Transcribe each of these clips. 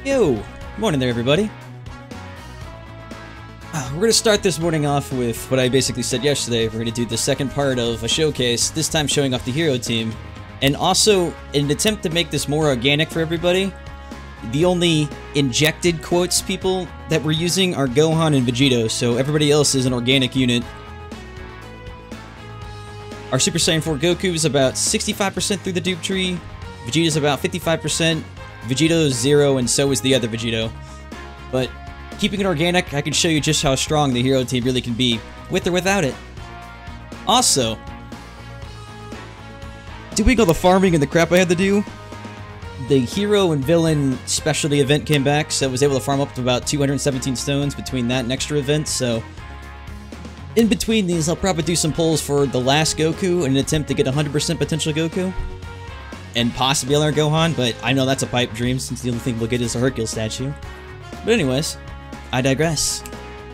Yo! Good morning there, everybody. We're gonna start this morning off with what I basically said yesterday. We're gonna do the second part of a showcase, this time showing off the hero team. And also, in an attempt to make this more organic for everybody, the only injected quotes people that we're using are Gohan and Vegeto, so everybody else is an organic unit. Our Super Saiyan 4 Goku is about 65% through the dupe tree, Vegeta's about 55%, Vegeto's 0, and so is the other Vegeto. But keeping it organic, I can show you just how strong the hero team really can be, with or without it. Also, doing all the farming and the crap I had to do, the hero and villain specialty event came back, so I was able to farm up to about 217 stones between that and extra events, so in between these, I'll probably do some pulls for the last Goku in an attempt to get 100% potential Goku. And possibly another Gohan, but I know that's a pipe dream since the only thing we'll get is a Hercules statue. But anyways, I digress.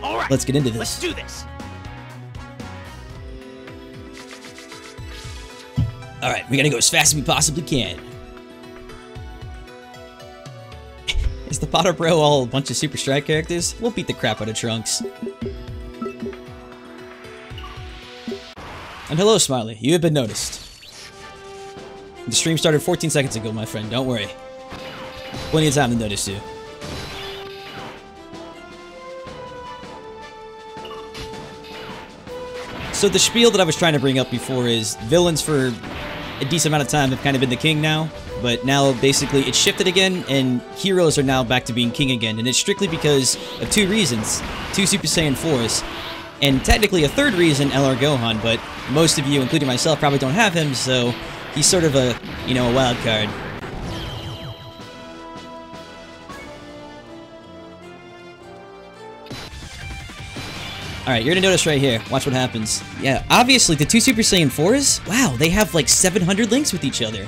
Alright, let's get into this. Let's do this. Alright, we gotta go as fast as we possibly can. Is the Potter Bro all a bunch of Super Strike characters? We'll beat the crap out of Trunks. And hello, Smiley. You have been noticed. The stream started 14 seconds ago, my friend. Don't worry. Plenty of time to notice you. So the spiel that I was trying to bring up before is villains for a decent amount of time have kind of been the king now, but now basically it's shifted again and heroes are now back to being king again, and it's strictly because of two reasons. Two Super Saiyan 4s, and technically a third reason, LR Gohan, but most of you, including myself, probably don't have him, so he's sort of a, you know, a wild card. Alright, you're gonna notice right here. Watch what happens. Yeah, obviously, the two Super Saiyan 4s, wow, they have like 700 links with each other.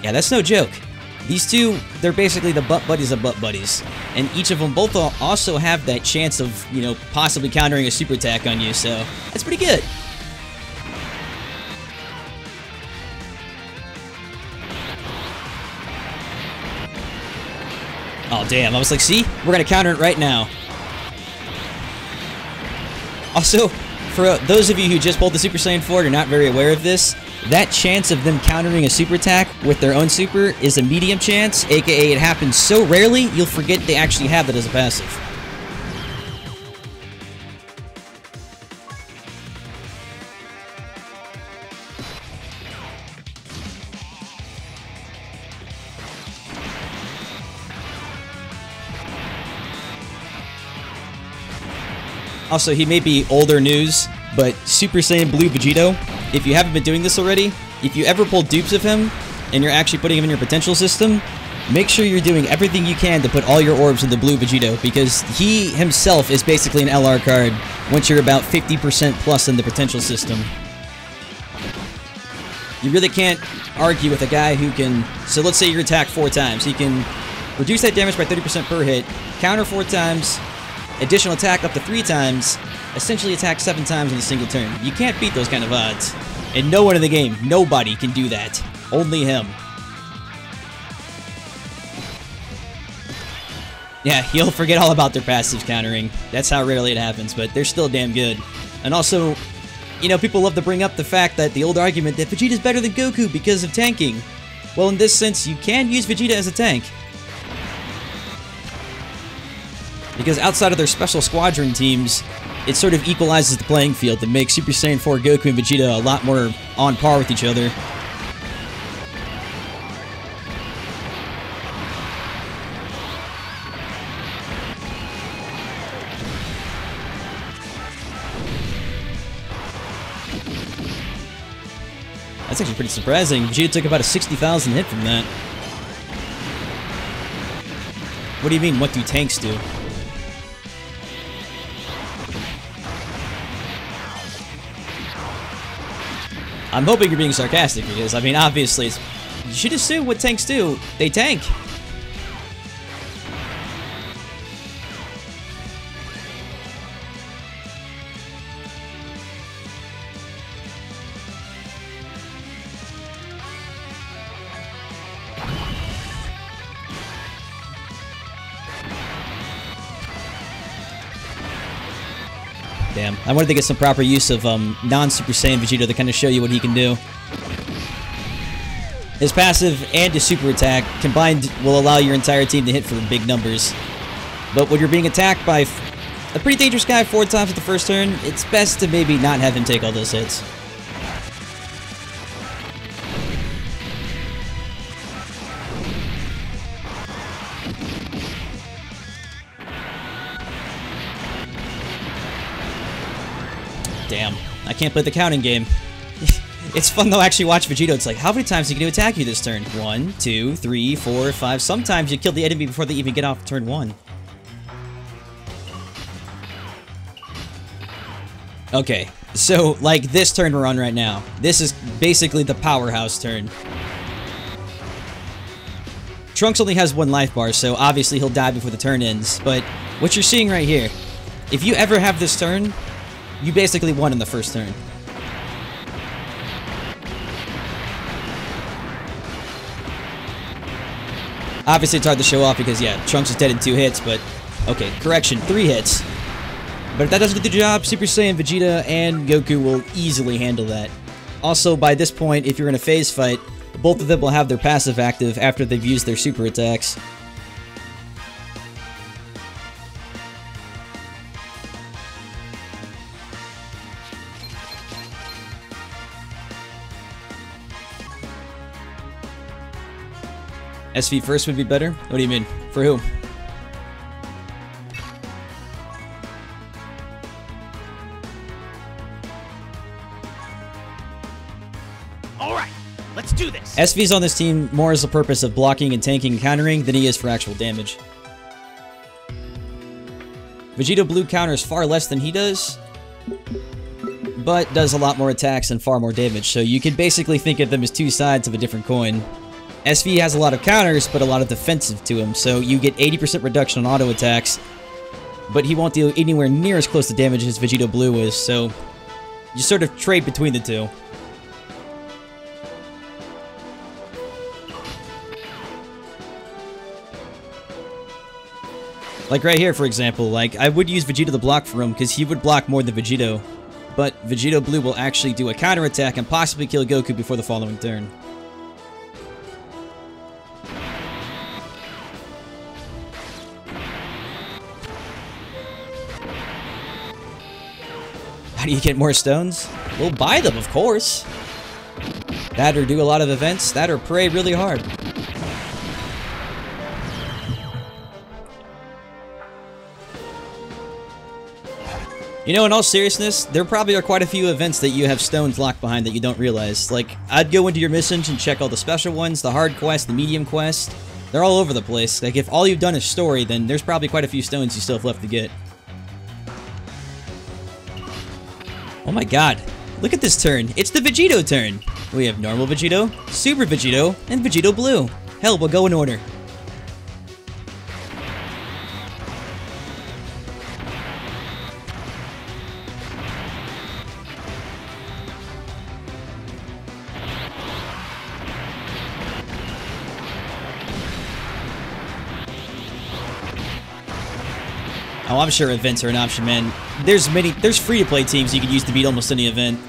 Yeah, that's no joke. These two, they're basically the butt buddies of butt buddies. And each of them both also have that chance of, you know, possibly countering a super attack on you, so that's pretty good. Oh, damn. I was like, see? We're gonna counter it right now. Also, for those of you who just pulled the Super Saiyan 4 and are not very aware of this, that chance of them countering a super attack with their own super is a medium chance, aka it happens so rarely, you'll forget they actually have that as a passive. Also, he may be older news, but Super Saiyan Blue Vegeto, if you haven't been doing this already, if you ever pull dupes of him, and you're actually putting him in your potential system, make sure you're doing everything you can to put all your orbs in the Blue Vegeto, because he himself is basically an LR card once you're about 50% plus in the potential system. You really can't argue with a guy who can, so let's say you're attacked 4 times, he can reduce that damage by 30% per hit, counter 4 times, additional attack up to 3 times, essentially attack 7 times in a single turn. You can't beat those kind of odds. And no one in the game, nobody can do that. Only him. Yeah, you'll forget all about their passives countering. That's how rarely it happens, but they're still damn good. And also, you know, people love to bring up the fact that the old argument that Vegeta's better than Goku because of tanking. Well, in this sense, you can use Vegeta as a tank. Because outside of their special squadron teams, it sort of equalizes the playing field to make Super Saiyan 4 Goku and Vegeta a lot more on par with each other. That's actually pretty surprising. Vegeta took about a 60,000 hit from that. What do you mean, what do tanks do? I'm hoping you're being sarcastic because, I mean, obviously, you should assume what tanks do. They tank. Damn, I wanted to get some proper use of non-Super Saiyan Vegeta to kind of show you what he can do. His passive and his super attack combined will allow your entire team to hit for big numbers. But when you're being attacked by a pretty dangerous guy 4 times at the first turn, it's best to maybe not have him take all those hits. Damn, I can't play the counting game. It's fun though, actually watch Vegeto. It's like, how many times are you going to attack you this turn? 1, 2, 3, 4, 5. Sometimes you kill the enemy before they even get off turn 1. Okay, so like this turn we're on right now. This is basically the powerhouse turn. Trunks only has 1 life bar, so obviously he'll die before the turn ends. But what you're seeing right here, if you ever have this turn, you basically won in the first turn. Obviously, it's hard to show off because, yeah, Trunks is dead in 2 hits, but... Okay, correction, 3 hits. But if that doesn't do the job, Super Saiyan Vegeta and Goku will easily handle that. Also, by this point, if you're in a phase fight, both of them will have their passive active after they've used their super attacks. SV first would be better? What do you mean? For who? Alright, let's do this! SV's on this team more as a purpose of blocking and tanking and countering than he is for actual damage. Vegeto Blue counters far less than he does, but does a lot more attacks and far more damage, so you can basically think of them as 2 sides of a different coin. SV has a lot of counters, but a lot of defensive to him, so you get 80% reduction on auto attacks, but he won't deal anywhere near as close to damage as Vegeto Blue is, so you sort of trade between the two. Like right here, for example, like I would use Vegeto to block for him because he would block more than Vegeto, but Vegeto Blue will actually do a counter attack and possibly kill Goku before the following turn. How do you get more stones? We'll buy them, of course. That or do a lot of events, that or pray really hard. You know, in all seriousness, there probably are quite a few events that you have stones locked behind that you don't realize. Like, I'd go into your missions and check all the special ones, the hard quest, the medium quest. They're all over the place. Like, if all you've done is story, then there's probably quite a few stones you still have left to get. Oh my god. Look at this turn. It's the Vegeto turn. We have normal Vegeto, Super Vegeto, and Vegeto Blue. Hell, we'll go in order. Oh, I'm sure events are an option, man. There's free-to-play teams you could use to beat almost any event.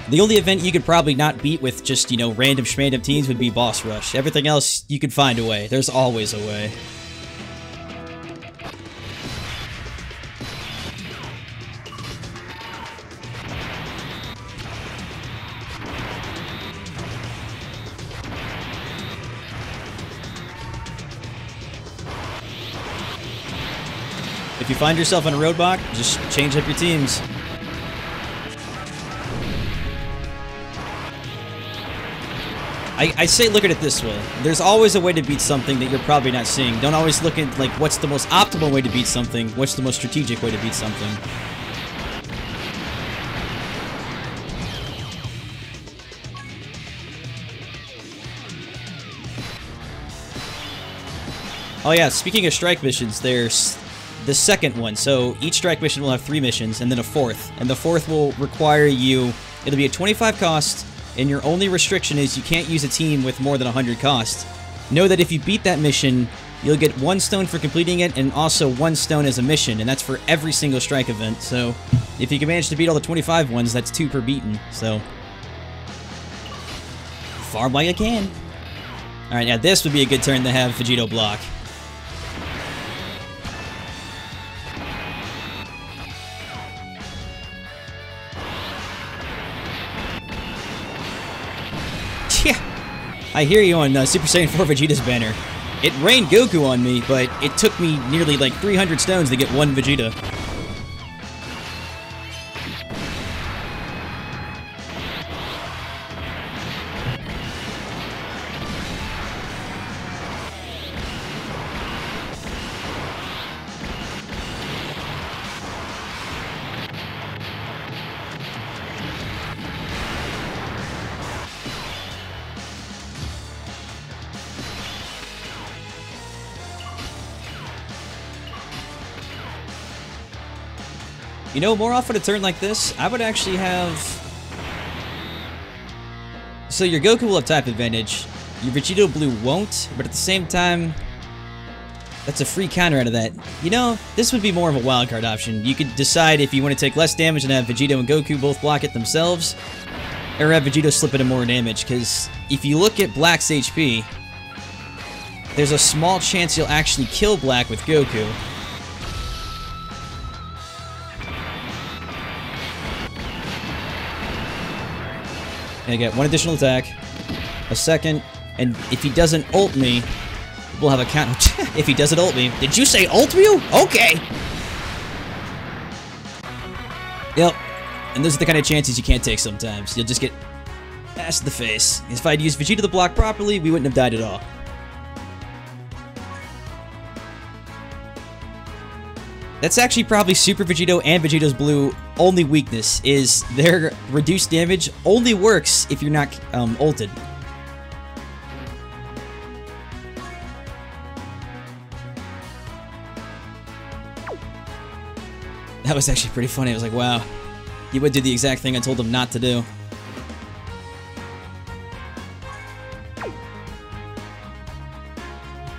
The only event you could probably not beat with just, you know, random schmandom teams would be Boss Rush. Everything else, you could find a way. There's always a way. If you find yourself on a roadblock, just change up your teams. I say look at it this way. There's always a way to beat something that you're probably not seeing. Don't always look at, like, what's the most optimal way to beat something, what's the most strategic way to beat something. Oh yeah, speaking of strike missions, there's the second one. So each strike mission will have 3 missions and then a 4th. And the 4th will require you, it'll be a 25 cost, and your only restriction is you can't use a team with more than 100 cost. Know that if you beat that mission, you'll get 1 stone for completing it, and also 1 stone as a mission, and that's for every single strike event. So, if you can manage to beat all the 25 ones, that's 2 per beaten. So, farm while you can. Alright, now this would be a good turn to have Vegeto block. Yeah, I hear you on Super Saiyan 4 Vegeta's banner. It rained Goku on me, but it took me nearly like 300 stones to get 1 Vegeta. You know, more often a turn like this, I would actually have... So your Goku will have type advantage. Your Vegeto Blue won't, but at the same time, that's a free counter out of that. You know, this would be more of a wildcard option. You could decide if you want to take less damage and have Vegeto and Goku both block it themselves, or have Vegeto slip into more damage, because if you look at Black's HP, there's a small chance you'll actually kill Black with Goku. I get 1 additional attack, a second, and if he doesn't ult me, we'll have a count. If he doesn't ult me, did you say ult you? Okay. Yep. And those are the kind of chances you can't take sometimes. You'll just get ass in the face. If I'd used Vegeta to block properly, we wouldn't have died at all. That's actually probably Super Vegeto and Vegeto's Blue only weakness, is their reduced damage only works if you're not ulted. That was actually pretty funny. I was like, wow, he would do the exact thing I told him not to do.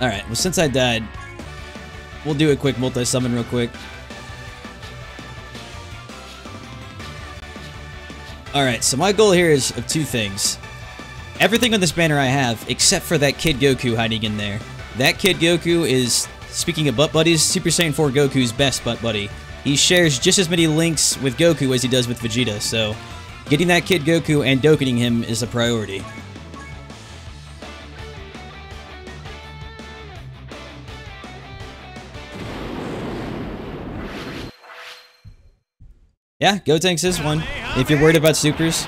Alright, well since I died, we'll do a quick multi-summon real quick. Alright, so my goal here is of 2 things. Everything on this banner I have, except for that Kid Goku hiding in there. That Kid Goku is, speaking of butt buddies, Super Saiyan 4 Goku's best butt buddy. He shares just as many links with Goku as he does with Vegeta, so getting that Kid Goku and Dokkaning him is a priority. Yeah, Gotenks is one, if you're worried about supers.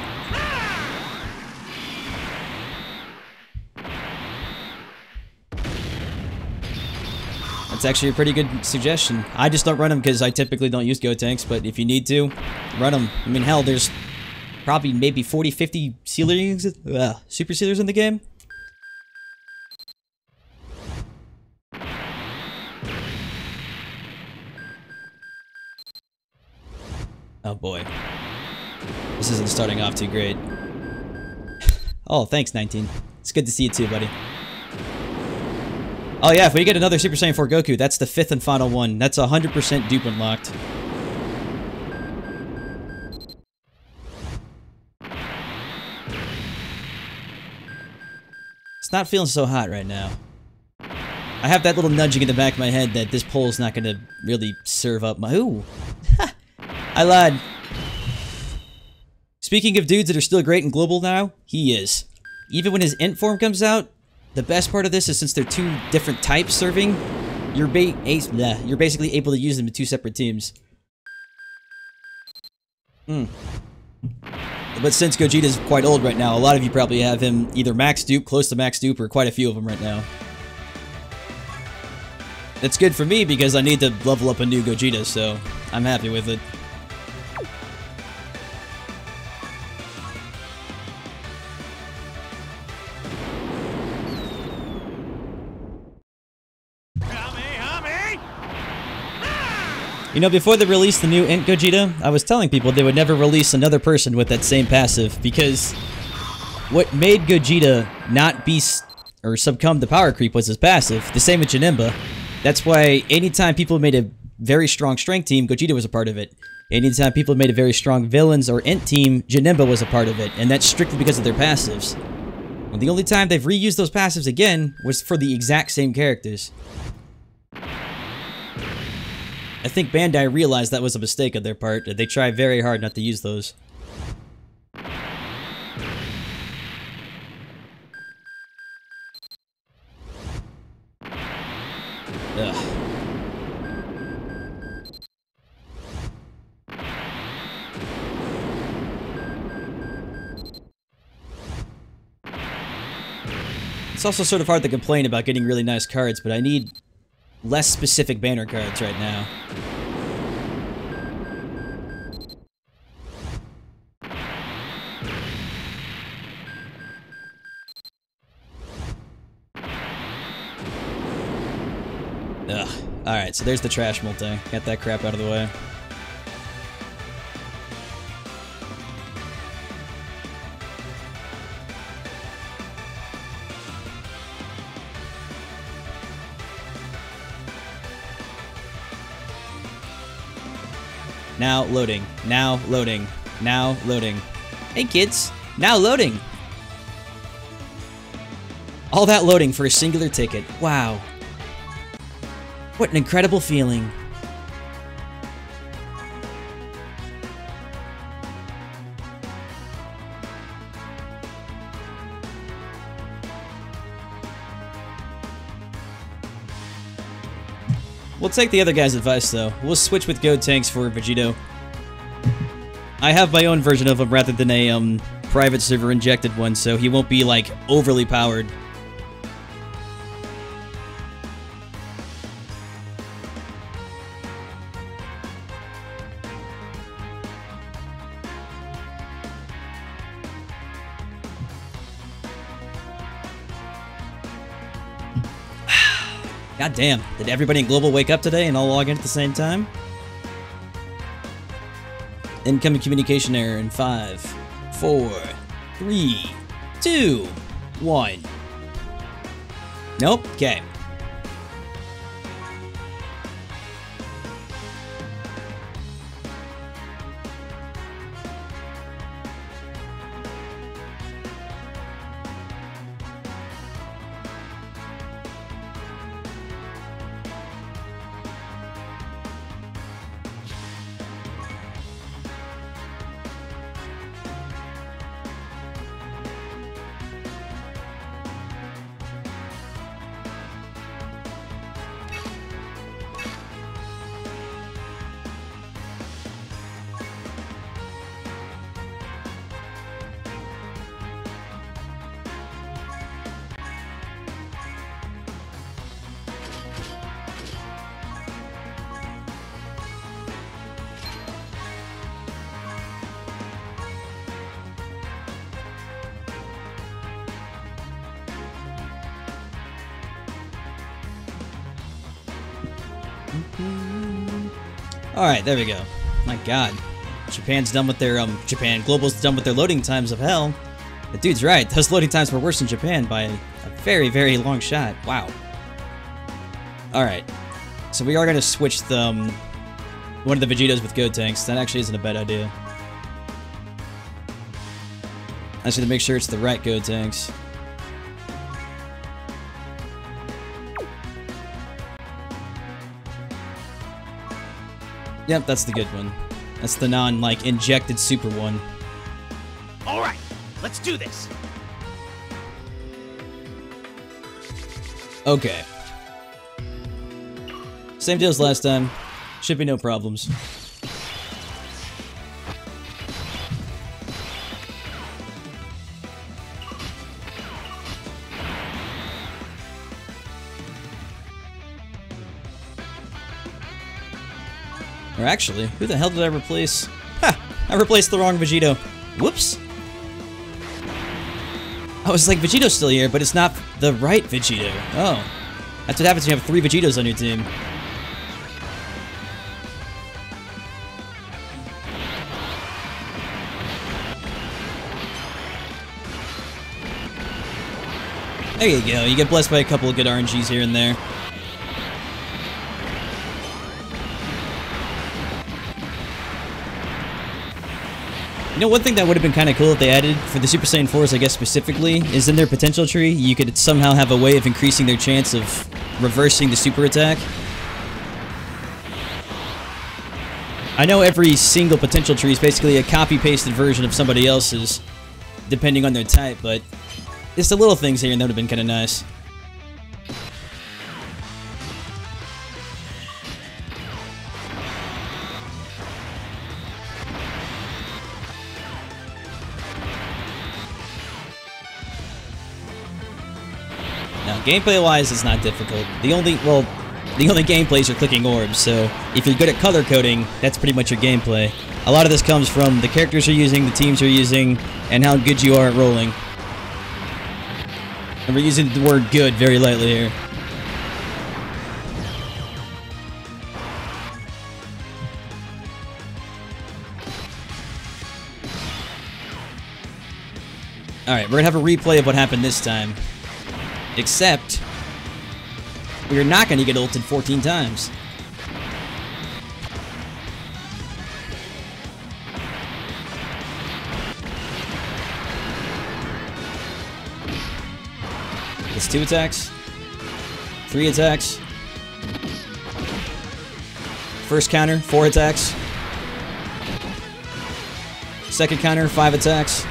That's actually a pretty good suggestion. I just don't run them because I typically don't use Gotenks, but if you need to, run them. I mean, hell, there's probably maybe 40, 50 super sealers in the game. Oh boy. This isn't starting off too great. Oh, thanks, 19. It's good to see you too, buddy. Oh yeah, if we get another Super Saiyan 4 Goku, that's the 5th and final one. That's 100% dupe unlocked. It's not feeling so hot right now. I have that little nudging in the back of my head that this poll is not going to really serve up my... Ooh! I lied. Speaking of dudes that are still great and global now, he is. Even when his int form comes out, the best part of this is since they're 2 different types serving, you're basically able to use them in 2 separate teams. But since Gogeta's quite old right now, a lot of you probably have him either max dupe, close to max dupe, or quite a few of them right now. That's good for me because I need to level up a new Gogeta, so I'm happy with it. You know, before they released the new Int Gogeta, I was telling people they would never release another person with that same passive, because what made Gogeta not be or succumbed to power creep was his passive. The same with Janemba. That's why anytime people made a very strong strength team, Gogeta was a part of it. Anytime people made a very strong villains or int team, Janemba was a part of it, and that's strictly because of their passives. Well, the only time they've reused those passives again was for the exact same characters. I think Bandai realized that was a mistake on their part. They tried very hard not to use those. Ugh. It's also sort of hard to complain about getting really nice cards, but I need less specific banner cards right now. Ugh. Alright, so there's the trash multi. Got that crap out of the way. Now loading. Now loading. Now loading. Hey kids! Now loading! All that loading for a singular ticket. Wow. What an incredible feeling. We'll take the other guy's advice, though. We'll switch with Gotenks for Vegeto. I have my own version of him rather than a private server injected one, so he won't be, like, overly powered. God damn, did everybody in Global wake up today and all log in at the same time? Incoming communication error in 5, 4, 3, 2, 1. Nope, okay. Alright, there we go. My god. Japan's done with their, Global's done with their loading times of hell. The dude's right, those loading times were worse in Japan by a very, very long shot. Wow. Alright. So we are gonna switch the, one of the Vegetos with Gotenks. That actually isn't a bad idea. I just need to make sure it's the right Gotenks. Yep, that's the good one. That's the non, injected super one. Alright, let's do this! Okay. Same deal as last time. Should be no problems. Or actually, who the hell did I replace? Ha! I replaced the wrong Vegeto. Whoops! I was like, Vegeto's still here, but it's not the right Vegeto. Oh. That's what happens when you have 3 Vegetos on your team. There you go. You get blessed by a couple of good RNGs here and there. You know, one thing that would have been kind of cool if they added for the Super Saiyan 4s, I guess specifically, is in their potential tree, you could somehow have a way of increasing their chance of reversing the super attack. I know every single potential tree is basically a copy-pasted version of somebody else's, depending on their type, but it's the little things here and that would have been kind of nice. Now, gameplay-wise, it's not difficult. The only gameplays are clicking orbs, so if you're good at color coding, that's pretty much your gameplay. A lot of this comes from the characters you're using, the teams you're using, and how good you are at rolling. And we're using the word good very lightly here. Alright, we're gonna have a replay of what happened this time. Except, we're not gonna get ulted 14 times. It's 2 attacks, 3 attacks, first counter, 4 attacks, second counter, 5 attacks,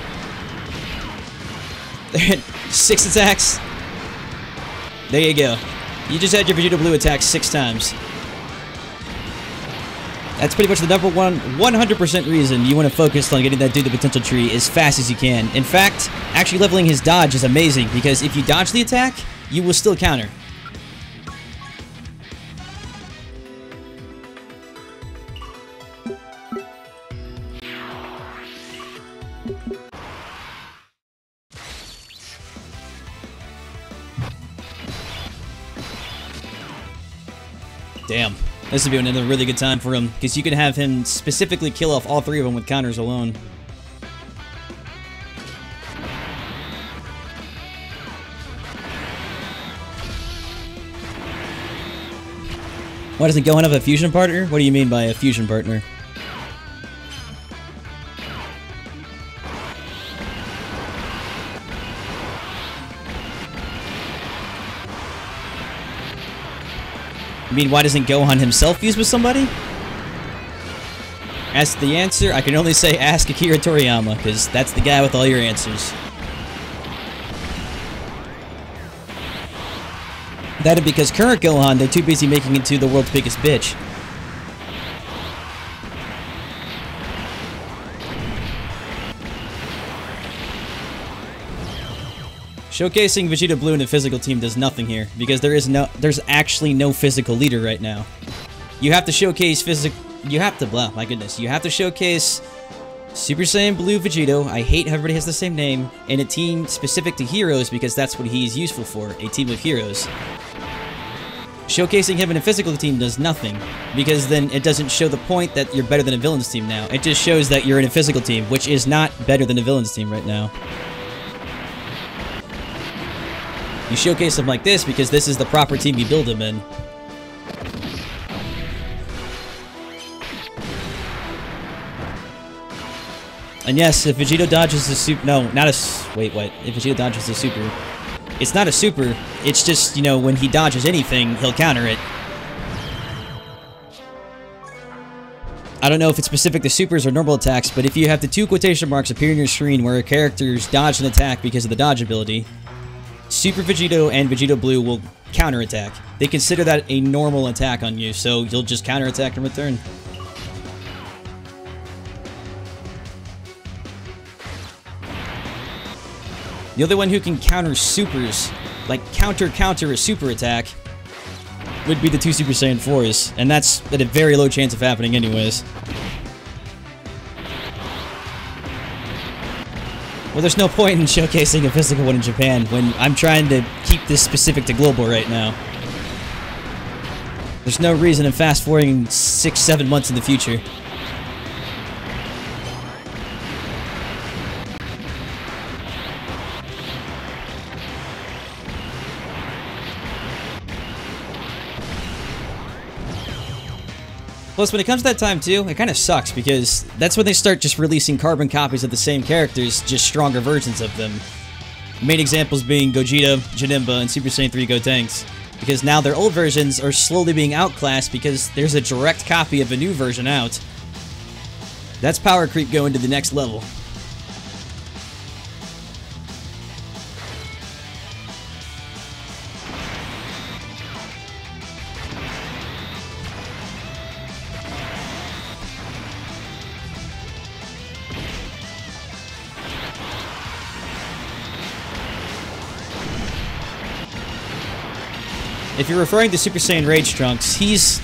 6 attacks. There you go. You just had your Vegeto Blue attack 6 times. That's pretty much the number one 100% reason you want to focus on getting that dude the potential tree as fast as you can. In fact, actually leveling his dodge is amazing because if you dodge the attack, you will still counter. Damn. This would be another really good time for him, because you could have him specifically kill off all 3 of them with counters alone. Why doesn't Gohan have a fusion partner? What do you mean by a fusion partner? I mean, why doesn't Gohan himself fuse with somebody? As to the answer, I can only say ask Akira Toriyama, because that's the guy with all your answers. That is because current Gohan, they're too busy making into the world's biggest bitch. Showcasing Vegeta Blue in a physical team does nothing here, because there's actually no physical leader right now. You have to showcase you have to showcase Super Saiyan Blue Vegeto, I hate how everybody has the same name, and a team specific to heroes because that's what he's useful for, a team of heroes. Showcasing him in a physical team does nothing, because then it doesn't show the point that you're better than a villain's team now. It just shows that you're in a physical team, which is not better than a villain's team right now. You showcase him like this because this is the proper team you build him in. And yes, if Vegeto dodges the super... No, not a... Wait, what? If Vegeto dodges the super... It's not a super, it's just, you know, when he dodges anything, he'll counter it. I don't know if it's specific to supers or normal attacks, but if you have the 2 quotation marks appear on your screen where a character's dodged an attack because of the dodge ability, Super Vegeto and Vegeto Blue will counter-attack. They consider that a normal attack on you, so you'll just counter-attack in return. The only one who can counter supers, like counter a super attack, would be the 2 Super Saiyan 4s, and that's at a very low chance of happening anyways. Well, there's no point in showcasing a physical one in Japan when I'm trying to keep this specific to global right now. There's no reason in fast-forwarding 6-7 months in the future. Plus, when it comes to that time, too, it kind of sucks, because that's when they start just releasing carbon copies of the same characters, just stronger versions of them. Main examples being Gogeta, Janemba, and Super Saiyan 3 Gotenks. Because now their old versions are slowly being outclassed because there's a direct copy of a new version out. That's power creep going to the next level. If you're referring to Super Saiyan Rage Trunks, he's...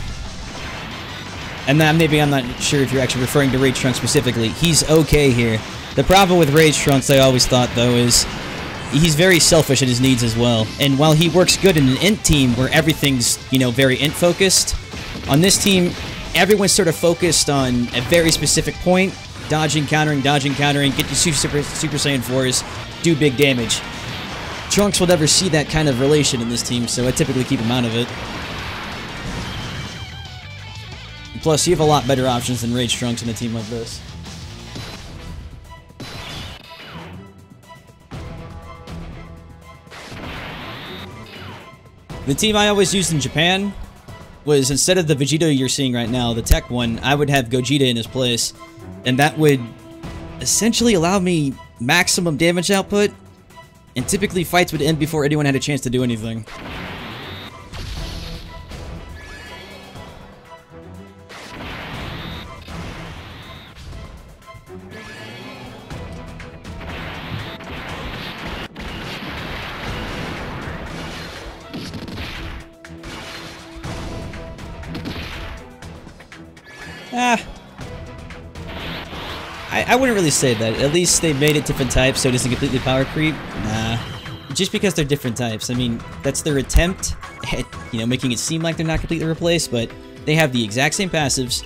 And then maybe I'm not sure if you're actually referring to Rage Trunks specifically. He's okay here. The problem with Rage Trunks, I always thought, though, is he's very selfish in his needs as well. And while he works good in an int team where everything's, you know, very int-focused, on this team, everyone's sort of focused on a very specific point. Dodging, countering, get your Super Saiyan 4s, do big damage. Trunks will never see that kind of relation in this team, so I typically keep him out of it. Plus, you have a lot better options than Rage Trunks in a team like this. The team I always used in Japan was, instead of the Vegeto you're seeing right now, the tech one, I would have Gogeta in his place. And that would essentially allow me maximum damage output. And typically fights would end before anyone had a chance to do anything. I wouldn't really say that. At least they made it different types so it isn't completely power creep. Nah. Just because they're different types. I mean, that's their attempt at, you know, making it seem like they're not completely replaced, but they have the exact same passives.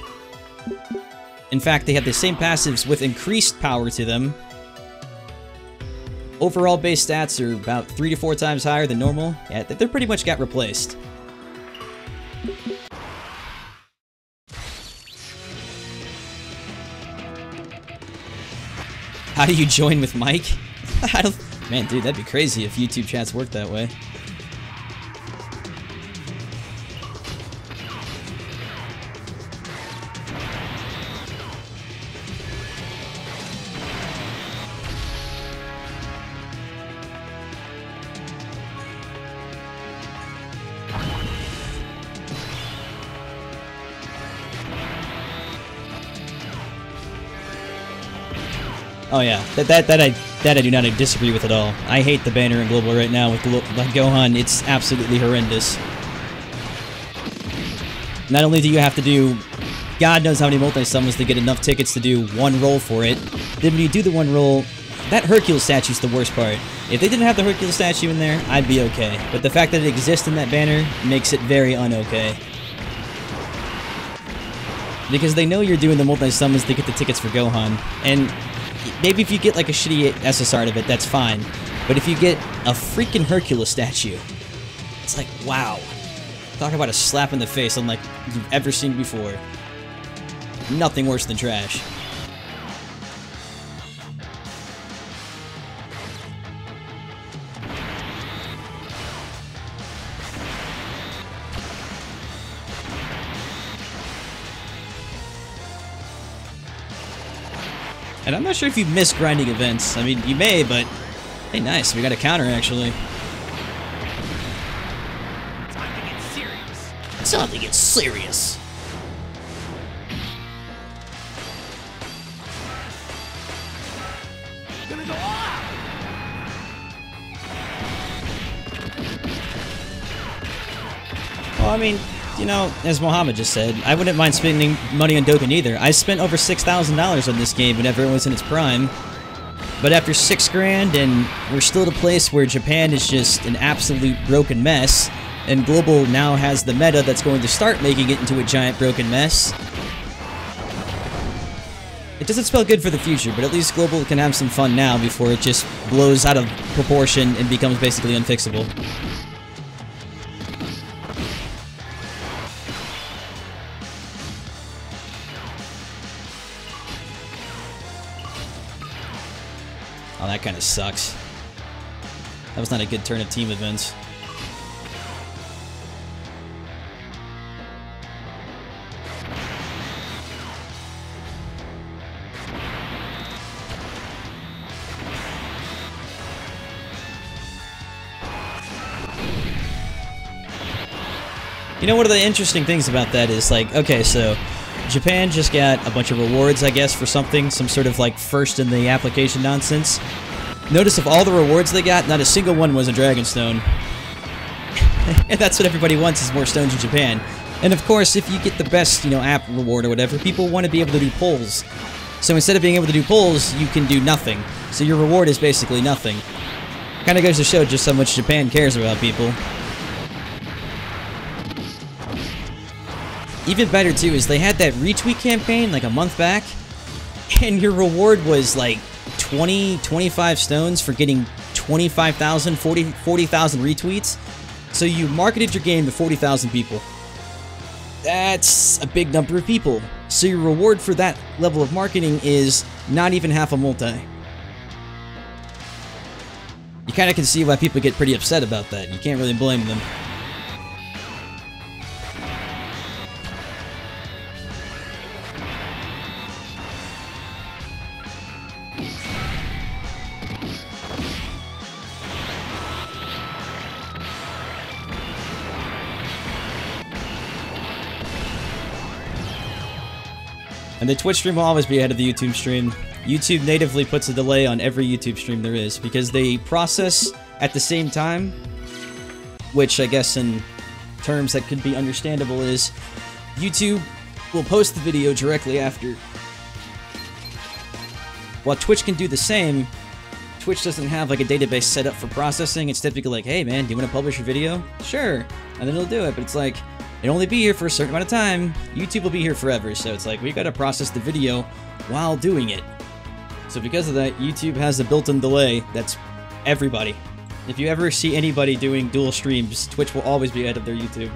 In fact, they have the same passives with increased power to them. Overall base stats are about 3 to 4 times higher than normal. Yeah, they're pretty much got replaced. How do you join with Mike? I don't... Man, dude, that'd be crazy if YouTube chats worked that way. Oh yeah, that I do not disagree with at all. I hate the banner in Global right now with Gohan. It's absolutely horrendous. Not only do you have to do God knows how many multi-summons to get enough tickets to do one roll for it, then when you do the one roll, that Hercules statue's the worst part. If they didn't have the Hercules statue in there, I'd be okay. But the fact that it exists in that banner makes it very un-okay. Because they know you're doing the multi-summons to get the tickets for Gohan, and maybe if you get like a shitty SSR out of it, that's fine. But if you get a freaking Hercules statue, it's like, wow. Talk about a slap in the face unlike you've ever seen before. Nothing worse than trash. And I'm not sure if you miss grinding events. I mean, you may, but... Hey, nice. We got a counter, actually. Time to get serious. Time to get serious. Gonna go all out. Well, I mean, you know, as Mohammed just said, I wouldn't mind spending money on Dokkan either. I spent over $6,000 on this game whenever it was in its prime. But after $6 grand, and we're still at a place where Japan is just an absolute broken mess, and Global now has the meta that's going to start making it into a giant broken mess. It doesn't spell good for the future, but at least Global can have some fun now before it just blows out of proportion and becomes basically unfixable. Oh, that kind of sucks. That was not a good turn of team events. You know, one of the interesting things about that is, like, okay, so Japan just got a bunch of rewards, I guess, for something, some sort of, like, first in the application nonsense. Notice of all the rewards they got, not a single one was a Dragon Stone. And that's what everybody wants, is more stones in Japan. And of course, if you get the best, you know, app reward or whatever, people want to be able to do pulls. So instead of being able to do pulls, you can do nothing. So your reward is basically nothing. Kinda goes to show just how much Japan cares about people. Even better, too, is they had that retweet campaign, like, a month back, and your reward was, like, 20, 25 stones for getting 25,000, 40,000 retweets. So you marketed your game to 40,000 people. That's a big number of people. So your reward for that level of marketing is not even half a multi. You kind of can see why people get pretty upset about that. You can't really blame them. And the Twitch stream will always be ahead of the YouTube stream. YouTube natively puts a delay on every YouTube stream there is, because they process at the same time, which I guess in terms that could be understandable is, YouTube will post the video directly after. While Twitch can do the same, Twitch doesn't have like a database set up for processing. It's typically like, hey man, do you want to publish your video? Sure. And then it'll do it, but it's like, it'll only be here for a certain amount of time. YouTube will be here forever, so it's like, we gotta process the video while doing it. So because of that, YouTube has a built-in delay that's everybody. If you ever see anybody doing dual streams, Twitch will always be ahead of their YouTube.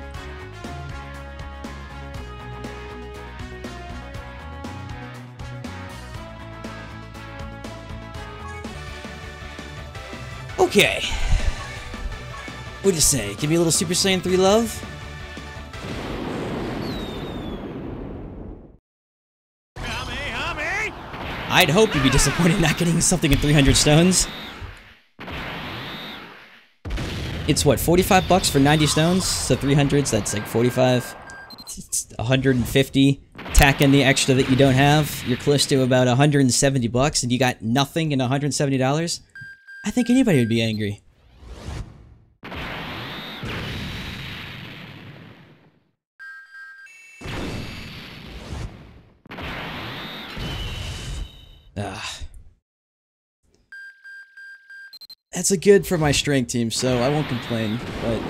Okay. What do you say? Give me a little Super Saiyan 3 love? I'd hope you'd be disappointed not getting something in 300 stones. It's what, 45 bucks for 90 stones? So 300s, that's like 45. It's 150. Tack in the extra that you don't have. You're close to about 170 bucks and you got nothing in $170? I think anybody would be angry. That's a good for my strength team, so I won't complain, but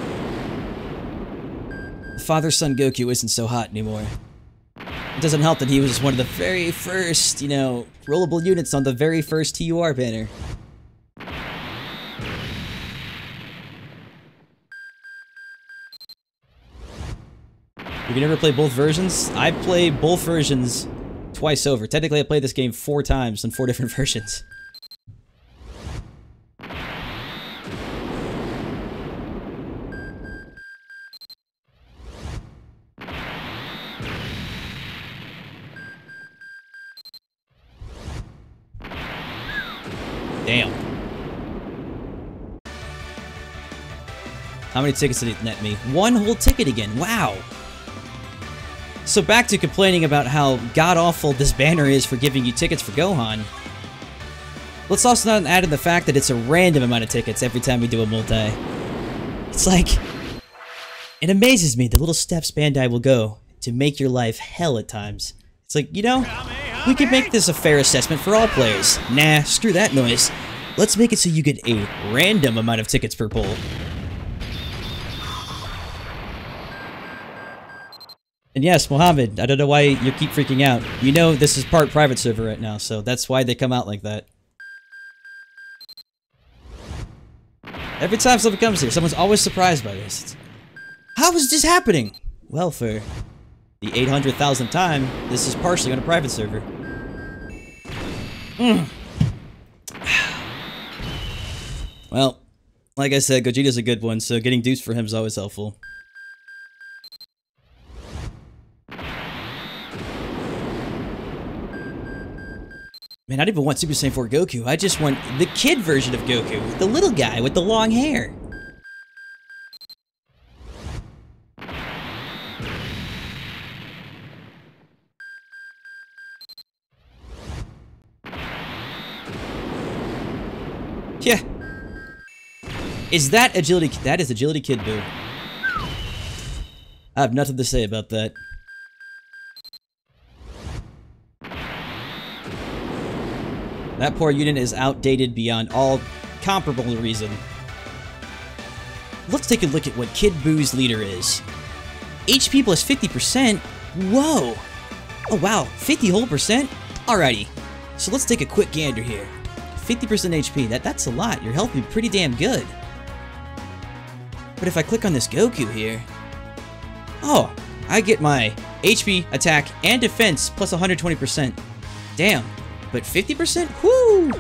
Father-Son Goku isn't so hot anymore. It doesn't help that he was one of the very first, you know, rollable units on the very first TUR banner. You can never play both versions? I play both versions twice over. Technically, I played this game 4 times on 4 different versions. Damn. How many tickets did it net me? 1 whole ticket again. Wow. So back to complaining about how god-awful this banner is for giving you tickets for Gohan. Let's also not add in the fact that it's a random amount of tickets every time we do a multi. It's like, it amazes me the little steps Bandai will go to make your life hell at times. It's like, you know, we could make this a fair assessment for all players. Nah, screw that noise. Let's make it so you get a random amount of tickets per pull. And yes, Mohammed, I don't know why you keep freaking out. You know this is part private server right now, so that's why they come out like that. Every time someone comes here, someone's always surprised by this. How is this happening? Well, for the 800,000th time, this is partially on a private server. Well, like I said, Gogeta's a good one, so getting dupes for him is always helpful. Man, I didn't even want Super Saiyan 4 Goku. I just want the kid version of Goku. The little guy with the long hair. Yeah. Is that Agility? That is Agility Kid Boo. I have nothing to say about that. That poor unit is outdated beyond all comparable reason. Let's take a look at what Kid Boo's leader is. HP plus 50%? Whoa! Oh wow, 50 whole percent? Alrighty, so let's take a quick gander here. 50% HP, that's a lot. Your health would be pretty damn good. But if I click on this Goku here... Oh, I get my HP, attack, and defense plus 120%. Damn. But 50%? Whoo!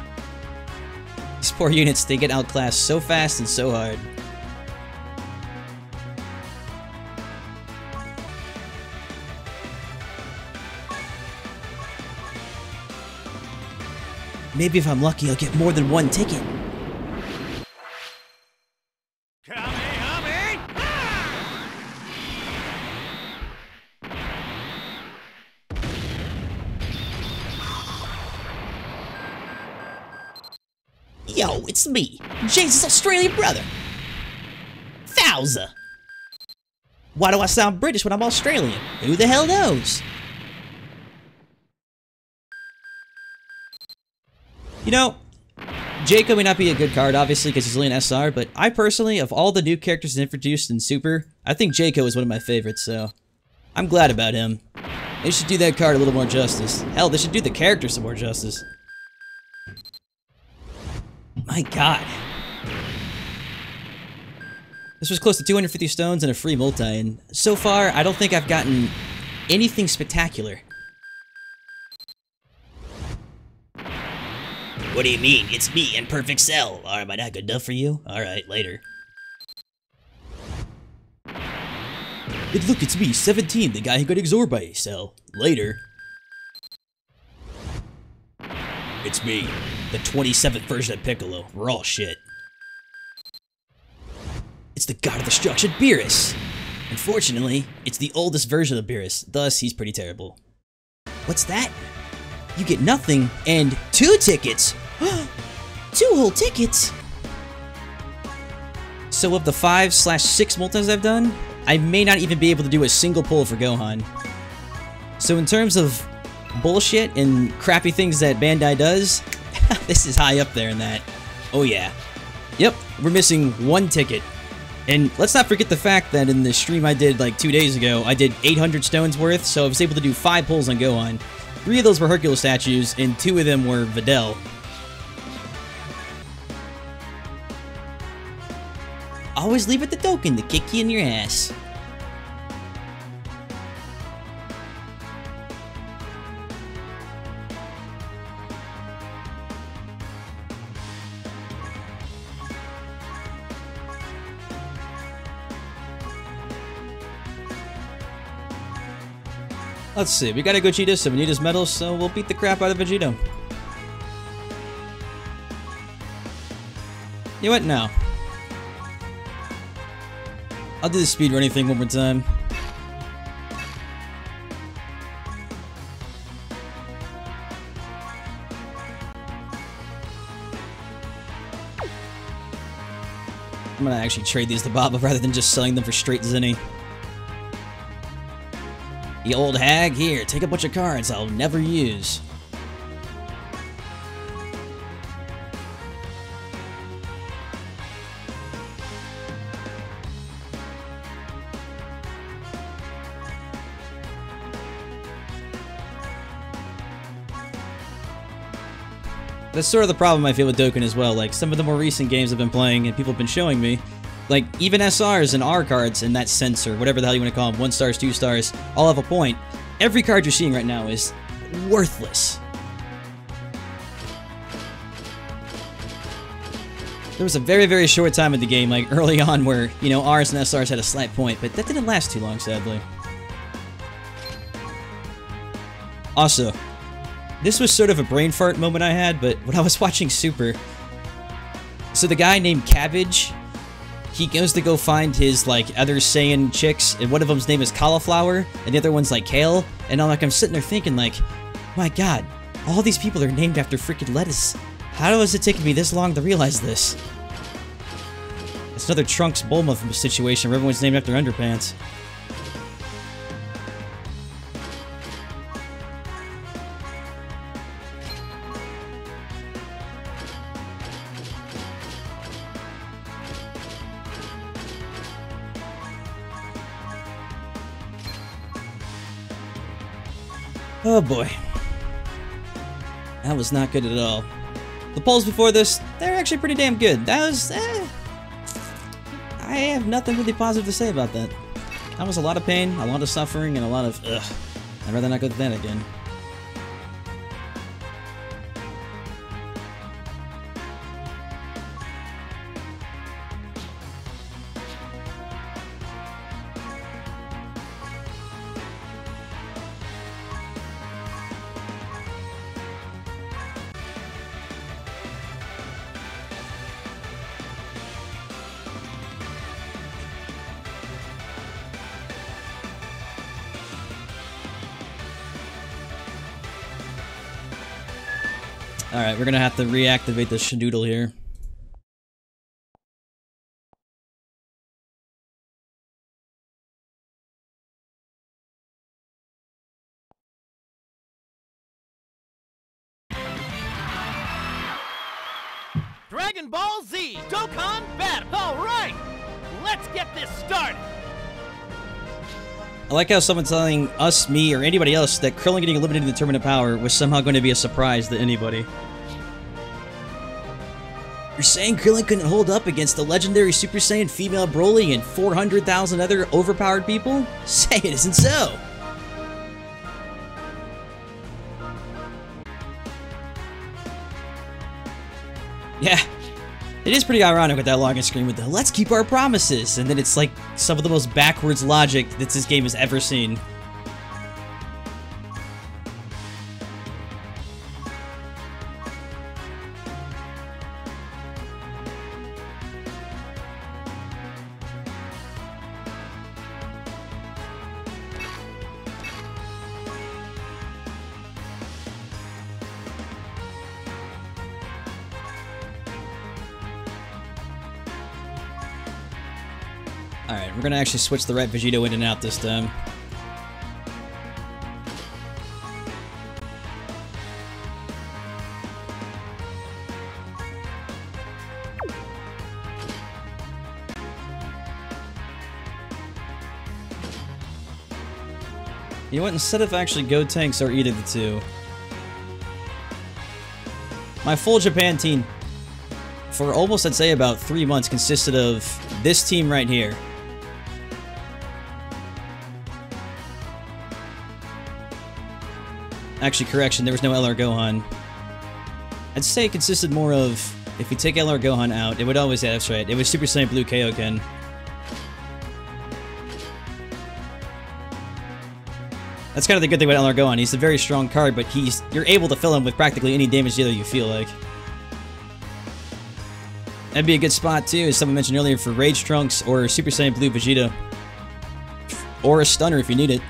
These poor units, they get outclassed so fast and so hard. Maybe if I'm lucky, I'll get more than one ticket. Yo, it's me, Jace's Australian brother, Thousa. Why do I sound British when I'm Australian? Who the hell knows? You know, Jaco may not be a good card, obviously, because he's only an SR, but I personally, of all the new characters introduced in Super, I think Jaco is one of my favorites, so I'm glad about him. They should do that card a little more justice. Hell, they should do the character some more justice. My god. This was close to 250 stones and a free multi, and so far, I don't think I've gotten anything spectacular. What do you mean? It's me in Perfect Cell. Or am I not good enough for you? Alright, later. And look, it's me, 17, the guy who got absorbed by a cell. Later. It's me, the 27th version of Piccolo. We're all shit. It's the god of destruction, Beerus. Unfortunately, it's the oldest version of Beerus, thus he's pretty terrible. What's that? You get nothing and 2 tickets. 2 whole tickets. So of the 5/6 multis I've done, I may not even be able to do a single pull for Gohan. So in terms of bullshit and crappy things that Bandai does, this is high up there in that. Oh yeah. Yep, we're missing 1 ticket. And let's not forget the fact that in the stream I did like 2 days ago, I did 800 stones worth, so I was able to do 5 pulls on Gohan. 3 of those were Hercules statues, and 2 of them were Videl. Always leave it to Dokkan to kick you in your ass. Let's see, we got a Gogeta, so we need his medals, so we'll beat the crap out of Vegeto. You know what? No. I'll do the speedrunning thing one more time. I'm gonna actually trade these to Baba rather than just selling them for straight Zinni. You old hag, here, take a bunch of cards I'll never use. That's sort of the problem I feel with Dokkan as well. Like, some of the more recent games I've been playing and people have been showing me, like, even SRs and R cards in that sense, or whatever the hell you want to call them, 1 stars, 2 stars, all have a point. Every card you're seeing right now is worthless. There was a very, very short time in the game, like early on, where, you know, Rs and SRs had a slight point, but that didn't last too long, sadly. Also, this was sort of a brain fart moment I had, but when I was watching Super, so the guy named Cabbage, he goes to go find his, like, other Saiyan chicks, and one of them's name is Cauliflower, and the other one's, like, Kale, and I'm sitting there thinking, like, my god, all these people are named after freaking lettuce. How has it taken me this long to realize this? It's another Trunks Bulma situation where everyone's named after underpants. Oh boy. That was not good at all. The polls before this, they're actually pretty damn good. That was, I have nothing really positive to say about that. That was a lot of pain, a lot of suffering, and a lot of, ugh. I'd rather not go through that again. Alright, we're gonna have to reactivate the shadoodle here. Dragon Ball Z Dokkan battle. All right, let's get this started. I like how someone's telling us, me, or anybody else that Krillin getting eliminated in the Tournament of Power was somehow going to be a surprise to anybody. You're saying Krillin couldn't hold up against the legendary Super Saiyan female Broly and 400,000 other overpowered people? Say it isn't so! Yeah, it is pretty ironic with that login screen with the "let's keep our promises," and then it's like some of the most backwards logic that this game has ever seen. Alright, we're gonna actually switch the right Vegeto in and out this time. You know what, instead of actually Go Tanks or either of the two, my full Japan team, for almost, I'd say, about 3 months, consisted of this team right here. Actually, correction, there was no LR Gohan. I'd say it consisted more of, if you take LR Gohan out, it would always, yeah, that's right, it was Super Saiyan Blue Kaioken. That's kind of the good thing about LR Gohan, he's a very strong card, but you're able to fill him with practically any damage dealer you feel like. That'd be a good spot too, as someone mentioned earlier, for Rage Trunks or Super Saiyan Blue Vegeta. Or a Stunner if you need it.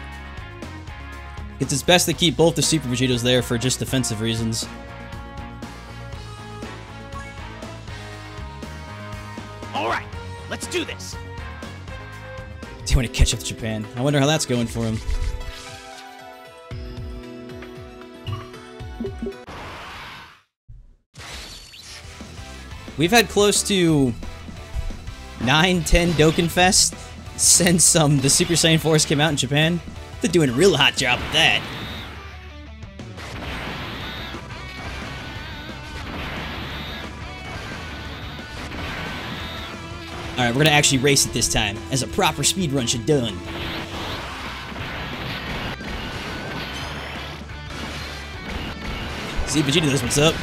It's best to keep both the Super Vegetos there for just defensive reasons. Alright, let's do this. Do you want to catch up to Japan? I wonder how that's going for him. We've had close to 9-10 Dokkan Fest since the Super Saiyan Force came out in Japan. They're doing a real hot job with that. Alright, we're gonna actually race it this time, as a proper speedrun should done. See, Vegeta knows what's up.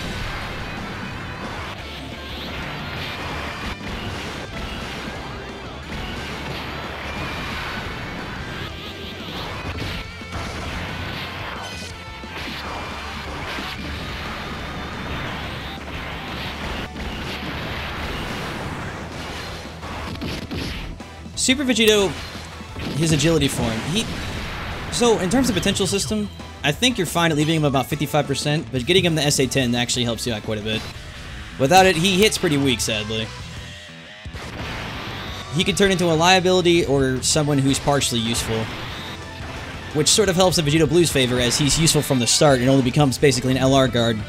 Super Vegeto, his agility form, so in terms of potential system, I think you're fine at leaving him about 55%, but getting him the SA-10 actually helps you out quite a bit. Without it, he hits pretty weak, sadly. He can turn into a liability or someone who's partially useful, which sort of helps in Vegeto Blue's favor, as he's useful from the start and only becomes basically an LR guard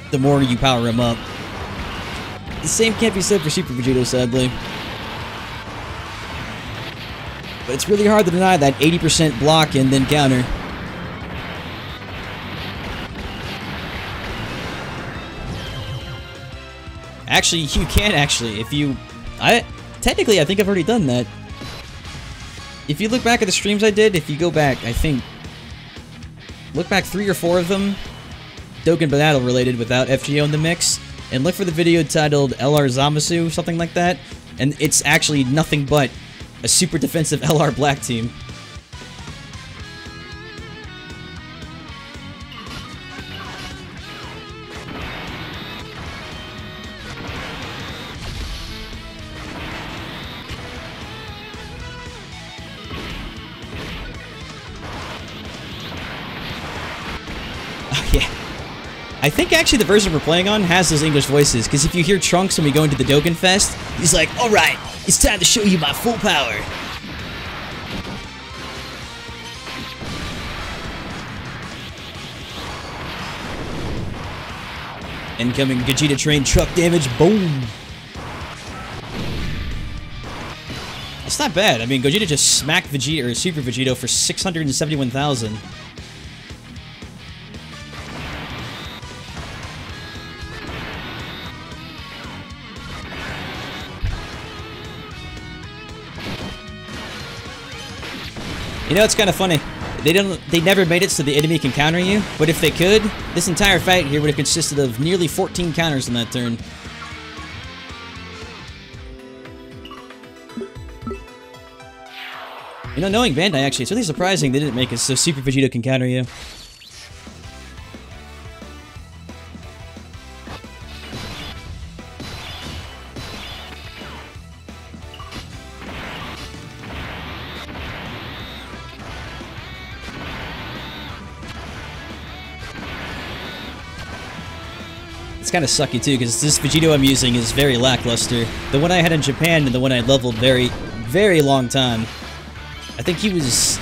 the more you power him up. The same can't be said for Super Vegeto, sadly. But it's really hard to deny that 80% block and then counter. Actually, you can if you... Technically, I think I've already done that. If you look back at the streams I did, if you go back, I think... Look back 3 or 4 of them, Dokkan Battle related without FGO in the mix, and look for the video titled LR Zamasu, something like that, and it's actually nothing but a super defensive LR black team. I think actually the version we're playing on has those English voices, because if you hear Trunks when we go into the Dokkan Fest, he's like, "Alright, it's time to show you my full power." Incoming Vegeta train truck damage, boom! That's not bad. I mean, Gogeta just smacked Vegeta, or Super Vegeto, for 671,000. You know, it's kind of funny. They never made it so the enemy can counter you, but if they could, this entire fight here would have consisted of nearly 14 counters in that turn. You know, knowing Bandai, actually, it's really surprising they didn't make it so Super Vegeto can counter you. It's kind of sucky too, because this Vegeto I'm using is very lackluster. The one I had in Japan and the one I leveled very long time. I think he was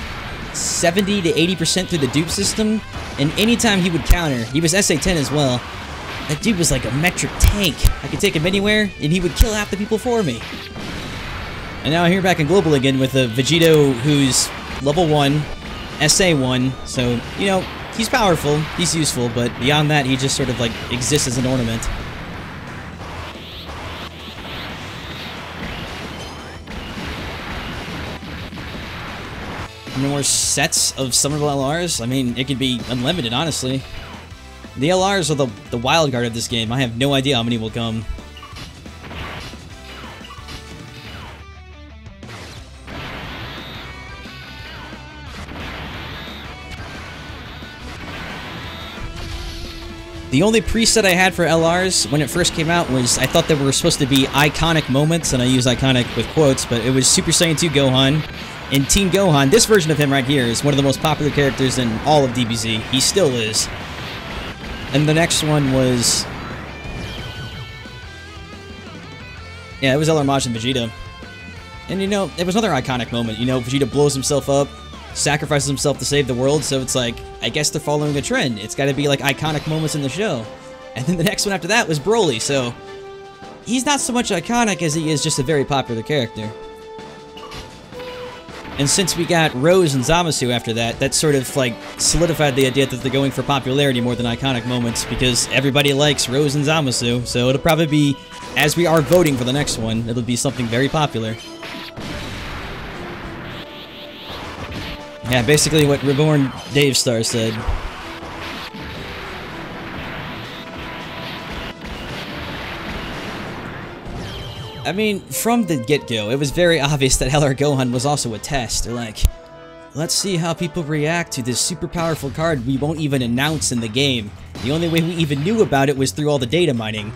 70 to 80% through the dupe system, and anytime he would counter, he was SA-10 as well. That dude was like a metric tank. I could take him anywhere, and he would kill half the people for me. And now I'm here back in Global again with a Vegeto who's level 1, SA-1, so, you know, he's powerful, he's useful, but beyond that, he just sort of, like, exists as an ornament. More sets of summonable LRs? I mean, it could be unlimited, honestly. The LRs are the wild card of this game. I have no idea how many will come. The only preset I had for LRs when it first came out was I thought there were supposed to be iconic moments, and I use iconic with quotes, but it was Super Saiyan 2 Gohan. And Team Gohan, this version of him right here, is one of the most popular characters in all of DBZ. He still is. And the next one was... yeah, it was LR Majin Vegeta. And you know, it was another iconic moment. You know, Vegeta blows himself up, sacrifices himself to save the world, so it's like, I guess they're following a trend. It's gotta be like iconic moments in the show. And then the next one after that was Broly, so... he's not so much iconic as he is just a very popular character. And since we got Rose and Zamasu after that, that sort of, like, solidified the idea that they're going for popularity more than iconic moments, because everybody likes Rose and Zamasu, so it'll probably be, as we are voting for the next one, it'll be something very popular. Yeah, basically what Reborn Dave Star said. I mean, from the get-go, it was very obvious that LR Gohan was also a test. They're like, let's see how people react to this super powerful card we won't even announce in the game. The only way we even knew about it was through all the data mining.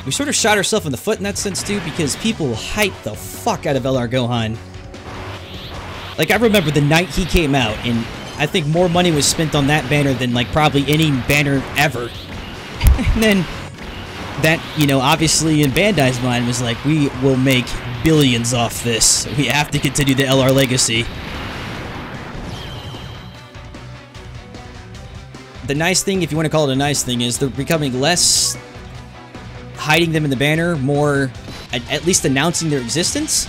we sort of shot ourselves in the foot in that sense too, because people hyped the fuck out of LR Gohan. Like, I remember the night he came out, and I think more money was spent on that banner than, like, probably any banner ever. And then, that, you know, obviously in Bandai's mind was like, we will make billions off this. We have to continue the LR legacy. The nice thing, if you want to call it a nice thing, is they're becoming less hiding them in the banner, more at least announcing their existence.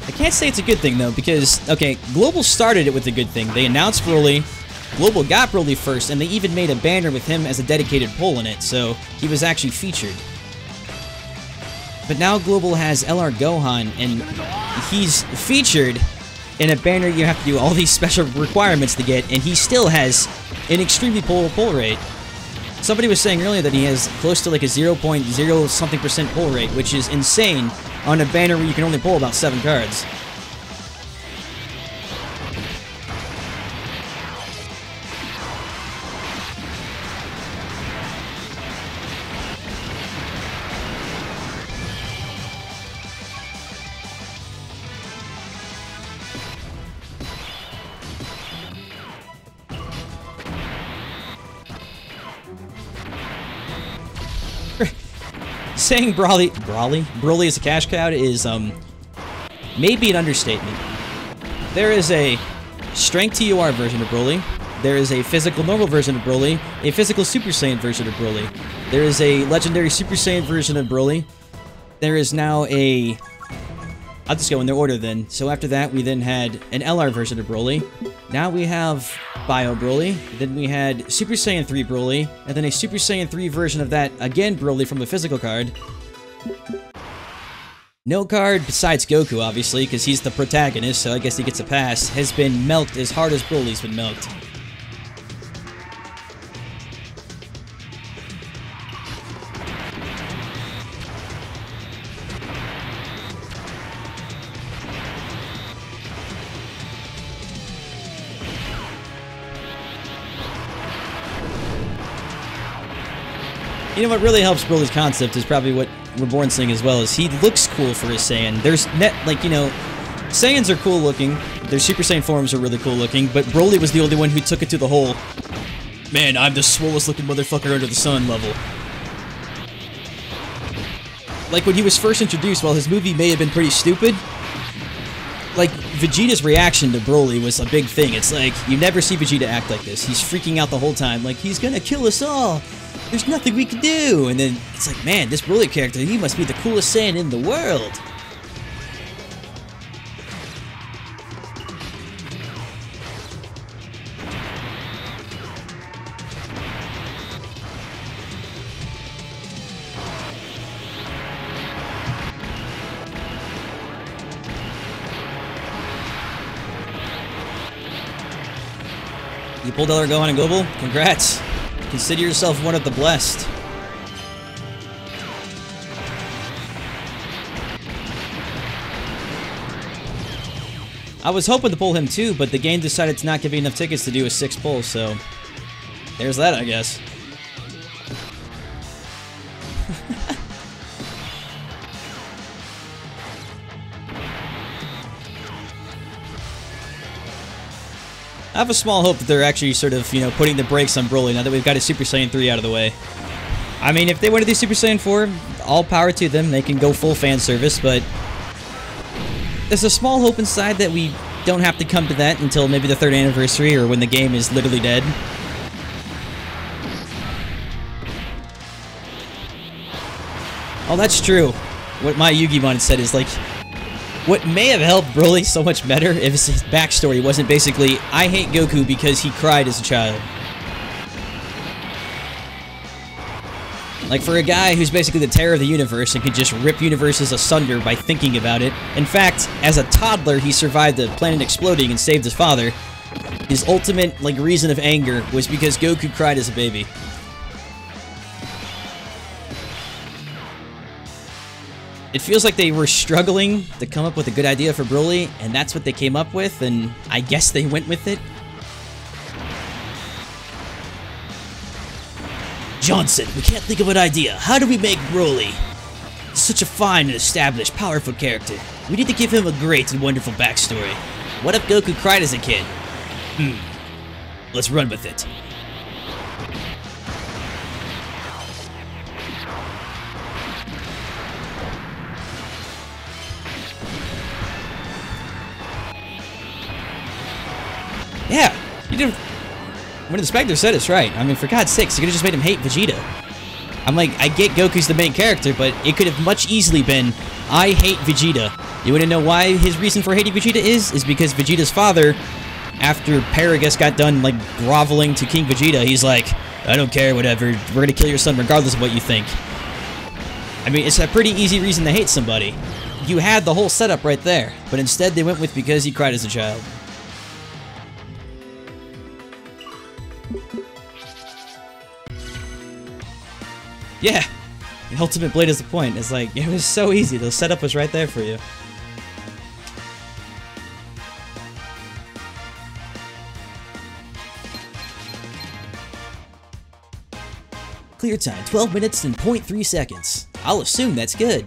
I can't say it's a good thing, though, because, okay, Global started it with a good thing. They announced Broly, Global got Broly first, and they even made a banner with him as a dedicated pole in it, so he was actually featured. But now Global has LR Gohan, and he's featured in a banner you have to do all these special requirements to get, and he still has an extremely pull rate. Somebody was saying earlier that he has close to like a 0.0 something% pull rate, which is insane on a banner where you can only pull about 7 cards. Saying Broly is a cash cow is, maybe an understatement. There is a strength TUR version of Broly. There is a physical normal version of Broly. A physical Super Saiyan version of Broly. There is a legendary Super Saiyan version of Broly. There is now a... I'll just go in their order then. So after that, we then had an LR version of Broly. Now we have Bio Broly. Then we had Super Saiyan 3 Broly. And then a Super Saiyan 3 version of that, again Broly from the physical card. No card, besides Goku, obviously, because he's the protagonist, so I guess he gets a pass, has been milked as hard as Broly's been milked. You know what really helps Broly's concept is probably what Reborn's saying as well, is he looks cool for his Saiyan. There's like, you know, Saiyans are cool looking, their Super Saiyan forms are really cool looking, but Broly was the only one who took it to the whole, man, I'm the swollest looking motherfucker under the sun level. Like when he was first introduced, while his movie may have been pretty stupid, like, Vegeta's reaction to Broly was a big thing. It's like, you never see Vegeta act like this. He's freaking out the whole time, like, he's gonna kill us all! There's nothing we can do! And then, it's like, man, this Broly character, he must be the coolest Saiyan in the world! You pulled LR Gohan and Global? Congrats! Consider yourself one of the blessed. I was hoping to pull him too, but the game decided to not give me enough tickets to do a 6 pull, so... there's that, I guess. I have a small hope that they're actually sort of, you know, putting the brakes on Broly now that we've got a Super Saiyan 3 out of the way. I mean, if they want to do Super Saiyan 4, all power to them. They can go full fan service, but there's a small hope inside that we don't have to come to that until maybe the 3rd anniversary or when the game is literally dead. Oh, that's true. What my Yu-Gi-Mon said is like, what may have helped Broly so much better if his backstory wasn't basically, I hate Goku because he cried as a child. Like, for a guy who's basically the terror of the universe and could just rip universes asunder by thinking about it. In fact, as a toddler, he survived the planet exploding and saved his father. His ultimate, like, reason of anger was because Goku cried as a baby. It feels like they were struggling to come up with a good idea for Broly, and that's what they came up with, and I guess they went with it. Johnson, we can't think of an idea. How do we make Broly such a fine and established, powerful character? We need to give him a great and wonderful backstory. What if Goku cried as a kid? Let's run with it. Yeah, you didn't. When the Inspector said it's right. I mean, for God's sakes, you could have just made him hate Vegeta. I'm like, I get Goku's the main character, but it could have much easily been, I hate Vegeta. You wanna know why his reason for hating Vegeta is because Vegeta's father, after Paragus got done, like, groveling to King Vegeta, he's like, I don't care, whatever, we're gonna kill your son regardless of what you think. I mean, it's a pretty easy reason to hate somebody. You had the whole setup right there, but instead they went with because he cried as a child. Yeah, the Ultimate Blade is the point. It's like, it was so easy. The setup was right there for you. Clear time, 12 minutes and 0.3 seconds. I'll assume that's good.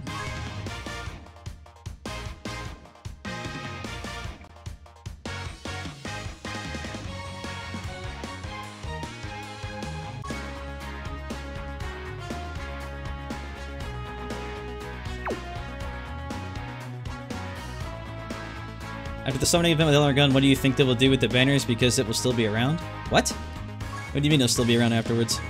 After the summoning event with Gun, what do you think they will do with the banners because it will still be around? What? What do you mean it'll still be around afterwards?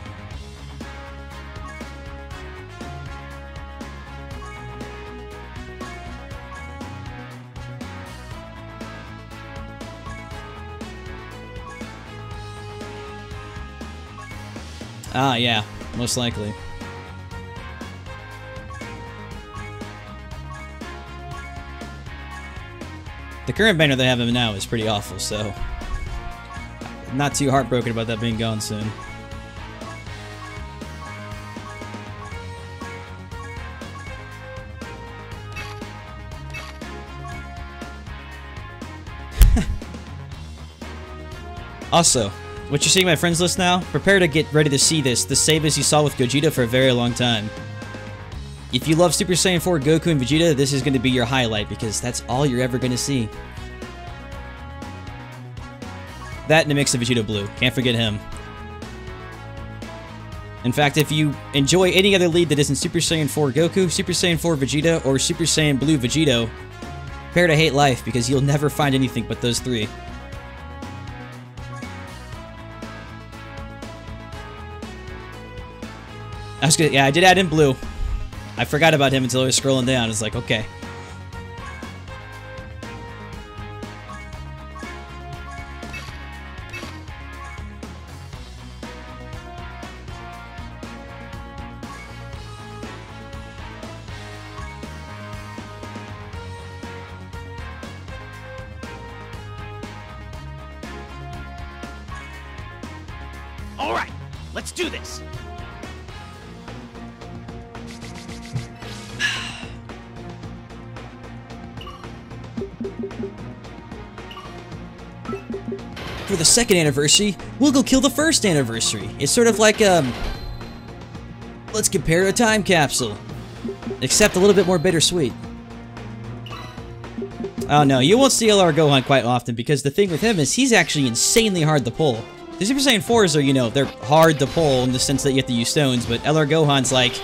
Ah, yeah, most likely. The current banner they have him now is pretty awful, so not too heartbroken about that being gone soon. Also, what you're seeing my friends list now, prepare to get ready to see this, the same as you saw with Gogeta for a very long time. If you love Super Saiyan 4 Goku and Vegeta, this is going to be your highlight because that's all you're ever going to see. That and a mix of Vegeta Blue. Can't forget him. In fact, if you enjoy any other lead that isn't Super Saiyan 4 Goku, Super Saiyan 4 Vegeta, or Super Saiyan Blue Vegeto, prepare to hate life because you'll never find anything but those three. Yeah, I did add in Blue. I forgot about him until I was scrolling down. It's like, okay. All right, let's do this. For the second anniversary, we'll go kill the first anniversary. It's sort of like, let's compare a time capsule. Except a little bit more bittersweet. Oh no, you won't see LR Gohan quite often because the thing with him is he's actually insanely hard to pull. The Super Saiyan 4s are, you know, they're hard to pull in the sense that you have to use stones, but LR Gohan's like,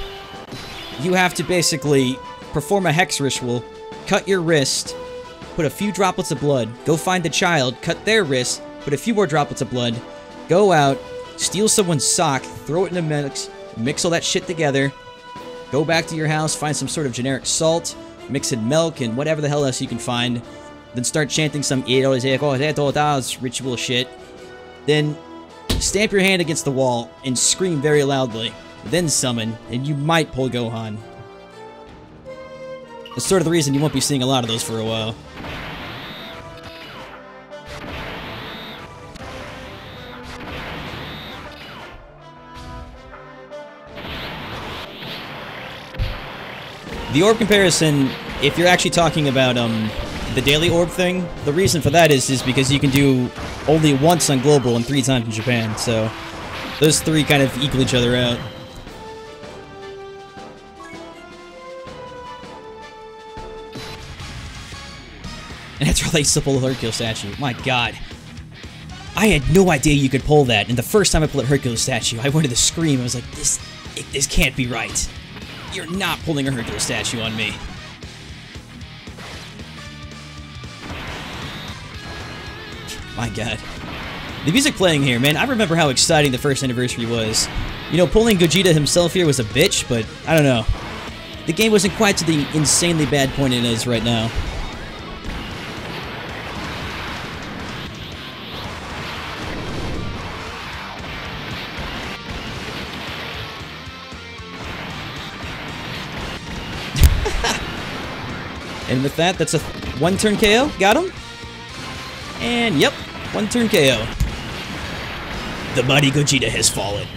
you have to basically perform a hex ritual, cut your wrist, put a few droplets of blood, go find the child, cut their wrist, put a few more droplets of blood, go out, steal someone's sock, throw it in a mix all that shit together, go back to your house, find some sort of generic salt, mix in milk and whatever the hell else you can find, then start chanting some ritual shit, then stamp your hand against the wall and scream very loudly, then summon, and you might pull Gohan. That's sort of the reason you won't be seeing a lot of those for a while. The orb comparison, if you're actually talking about the daily orb thing, the reason for that is because you can do only once on global and 3 times in Japan, so those 3 kind of equal each other out. And that's why they still pull the Hercules statue. My god. I had no idea you could pull that, and the first time I pulled a Hercules statue, I wanted to scream. I was like, this can't be right. You're not pulling a Hercules statue on me. My god. The music playing here, man, I remember how exciting the first anniversary was. You know, pulling Gogeta himself here was a bitch, but I don't know. The game wasn't quite to the insanely bad point it is right now. And with that, that's a 1-turn KO. Got him. And yep, 1-turn KO. The mighty Gogeta has fallen.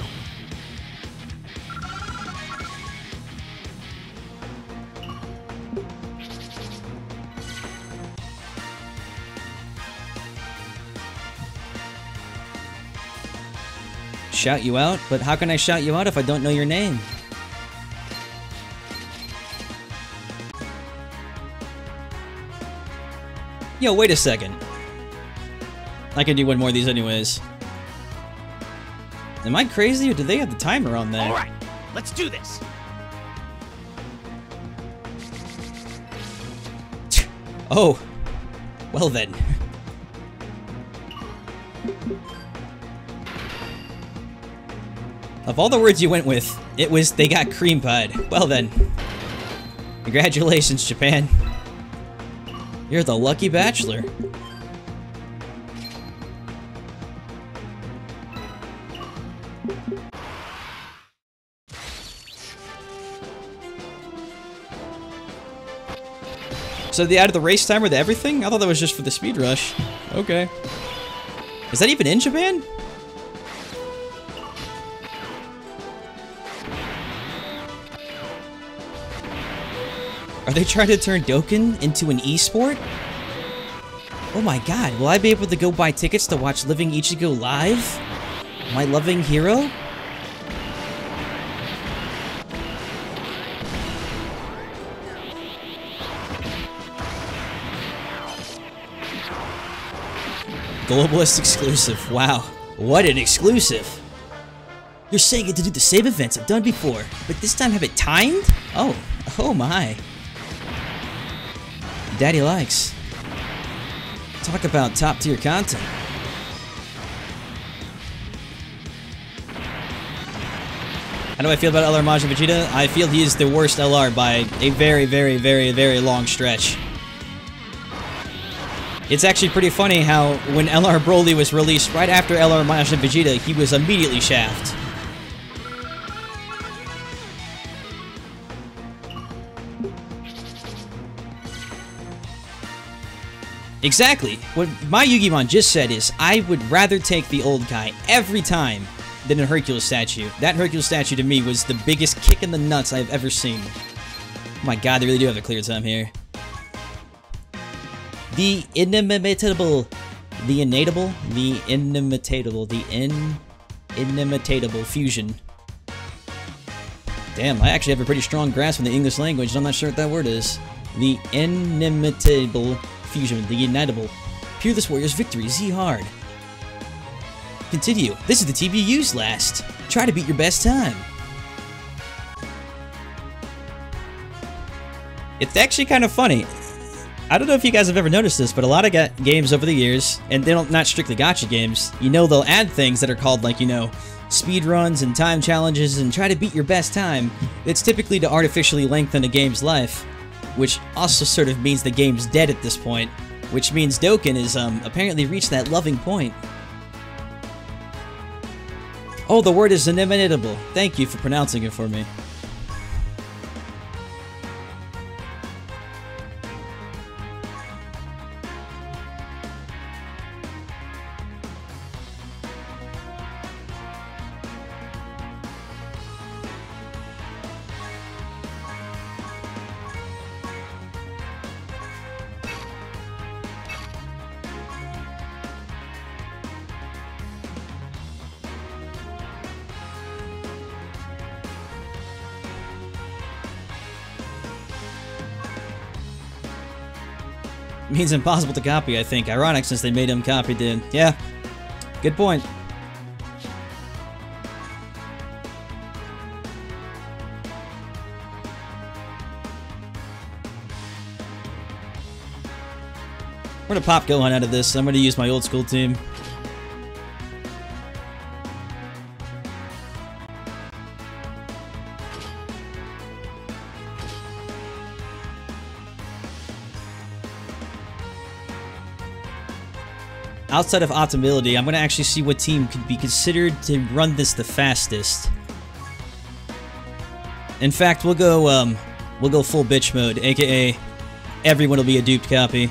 Shout you out? But how can I shout you out if I don't know your name? Yo, wait a second. I can do one more of these anyways. Am I crazy, or do they have the timer on that? Alright, let's do this. Oh. Well then. Of all the words you went with, it was they got cream pied. Well then. Congratulations, Japan. You're the lucky bachelor. So they added the race timer to everything? I thought that was just for the speed rush. Okay. Is that even in Japan? Are they trying to turn Dokkan into an esport? Oh my god, will I be able to go buy tickets to watch Living Ichigo live? My loving hero? Globalist exclusive. Wow. What an exclusive. You're saying it to do the same events I've done before, but this time have it timed? Oh. Oh my. Daddy likes. Talk about top tier content. How do I feel about LR Majin Vegeta? I feel he is the worst LR by a very, very, very, very long stretch. It's actually pretty funny how when LR Broly was released right after LR Majin Vegeta, he was immediately shafted. Exactly. What my Yu-Gi-Mon just said is, I would rather take the old guy every time than a Hercules statue. That Hercules statue to me was the biggest kick in the nuts I've ever seen. Oh my god, they really do have a clear time here. The inimitable, inimitable fusion. Damn, I actually have a pretty strong grasp on the English language, and I'm not sure what that word is. The inimitable fusion, the unitable. Peerless Warrior's victory, Z hard. Continue. This is the team you used last. Try to beat your best time. It's actually kind of funny. I don't know if you guys have ever noticed this, but a lot of games over the years, and they don't not strictly gacha games, you know, they'll add things that are called, like, you know, speed runs and time challenges and try to beat your best time. It's typically to artificially lengthen a game's life, which also sort of means the game's dead at this point, which means Dokkan is apparently reached that loving point. Oh, the word is inimitable. Thank you for pronouncing it for me. means impossible to copy, I think. Ironic since they made him copy, dude. Yeah, good point. We're gonna pop Gohan out of this. I'm gonna use my old school team. Outside of optimality, I'm gonna actually see what team could be considered to run this the fastest. In fact, we'll go full bitch mode, aka everyone will be a duped copy.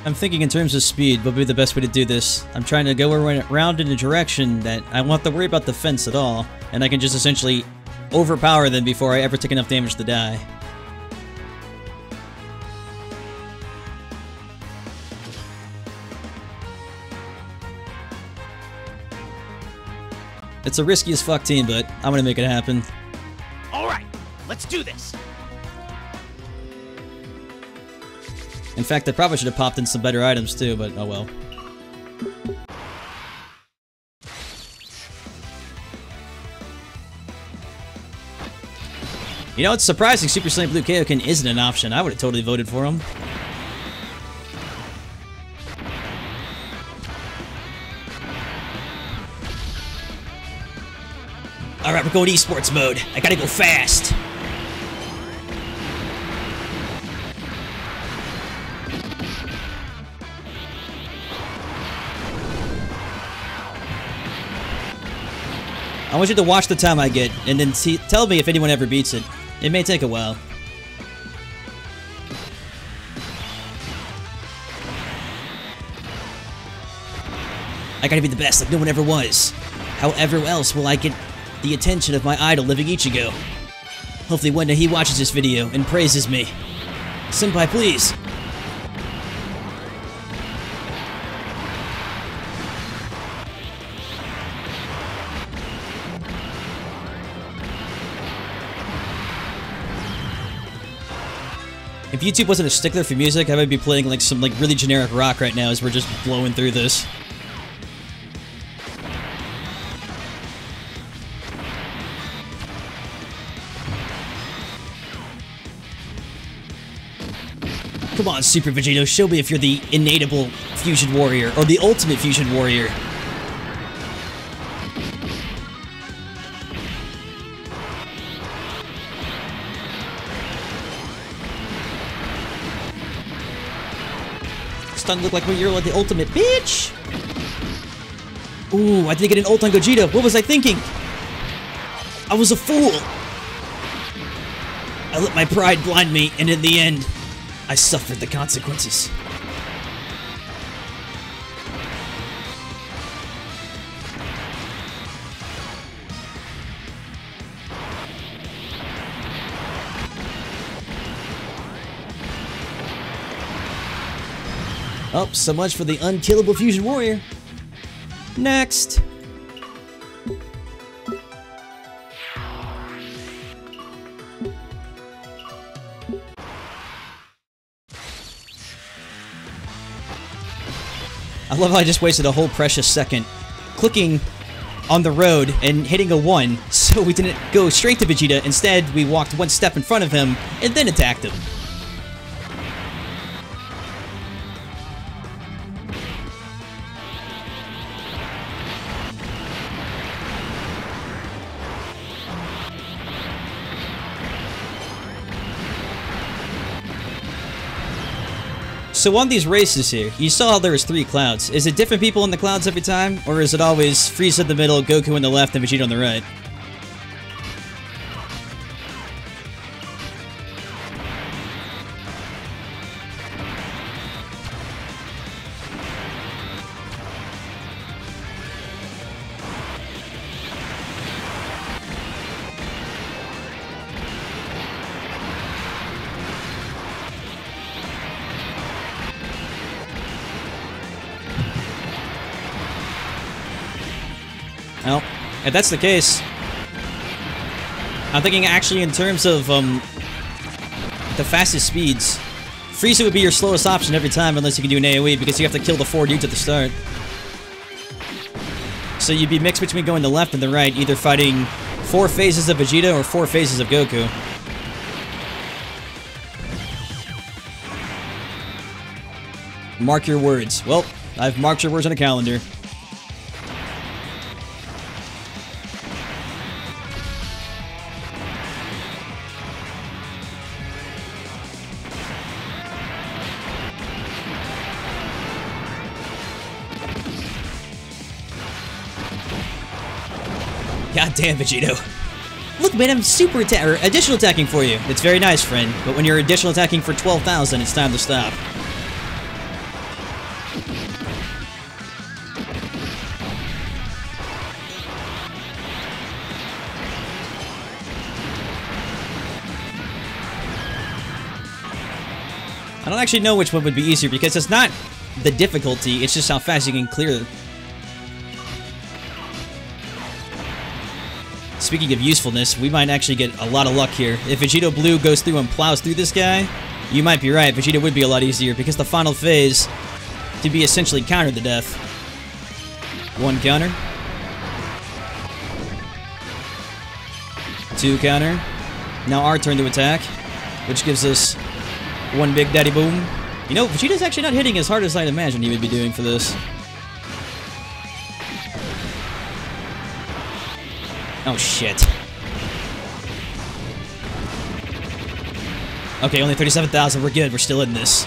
I'm thinking in terms of speed, what would be the best way to do this? I'm trying to go around in a direction that I won't have to worry about the fence at all, and I can just essentially overpower them before I ever take enough damage to die. It's a risky as fuck team, but I'm gonna make it happen. Alright, let's do this! In fact, I probably should have popped in some better items too, but oh well. You know, it's surprising Super Saiyan Blue Kaioken isn't an option. I would have totally voted for him. Alright, we're going esports mode. I gotta go fast. I want you to watch the time I get, and then tell me if anyone ever beats it. It may take a while. I gotta be the best like no one ever was. However else will I get the attention of my idol living Ichigo? Hopefully one day he watches this video and praises me. Senpai, please. If YouTube wasn't a stickler for music, I might be playing like some really generic rock right now as we're just blowing through this. Come on, Super Vegeto, show me if you're the innatable fusion warrior or the ultimate fusion warrior. Doesn't look like when you're like the ultimate bitch. Ooh, I didn't get an ult on Gogeta. What was I thinking? I was a fool. I let my pride blind me, and in the end, I suffered the consequences. Oh, so much for the unkillable fusion warrior. Next. I love how I just wasted a whole precious second clicking on the road and hitting a 1, so we didn't go straight to Vegeta. Instead, we walked one step in front of him and then attacked him. So on these races here, you saw how there was 3 clouds. Is it different people in the clouds every time? Or is it always Frieza in the middle, Goku on the left, and Vegeta on the right? If that's the case, I'm thinking actually in terms of the fastest speeds, Frieza would be your slowest option every time unless you can do an AoE because you have to kill the 4 dudes at the start. So you'd be mixed between going the left and the right, either fighting 4 phases of Vegeta or 4 phases of Goku. Mark your words. Well, I've marked your words on a calendar. God damn, Vegeto. Look, man, I'm super additional attacking for you. It's very nice, friend. But when you're additional attacking for 12,000, it's time to stop. I don't actually know which one would be easier because it's not the difficulty, it's just how fast you can clear. Speaking of usefulness, we might actually get a lot of luck here. If Vegeto Blue goes through and plows through this guy, you might be right. Vegeta would be a lot easier because the final phase to be essentially countered to death. 1 counter. 2 counter. Now our turn to attack, which gives us 1 big daddy boom. You know, Vegeta's actually not hitting as hard as I'd imagined he would be doing for this. Oh, shit. Okay, only 37,000. We're good. We're still in this.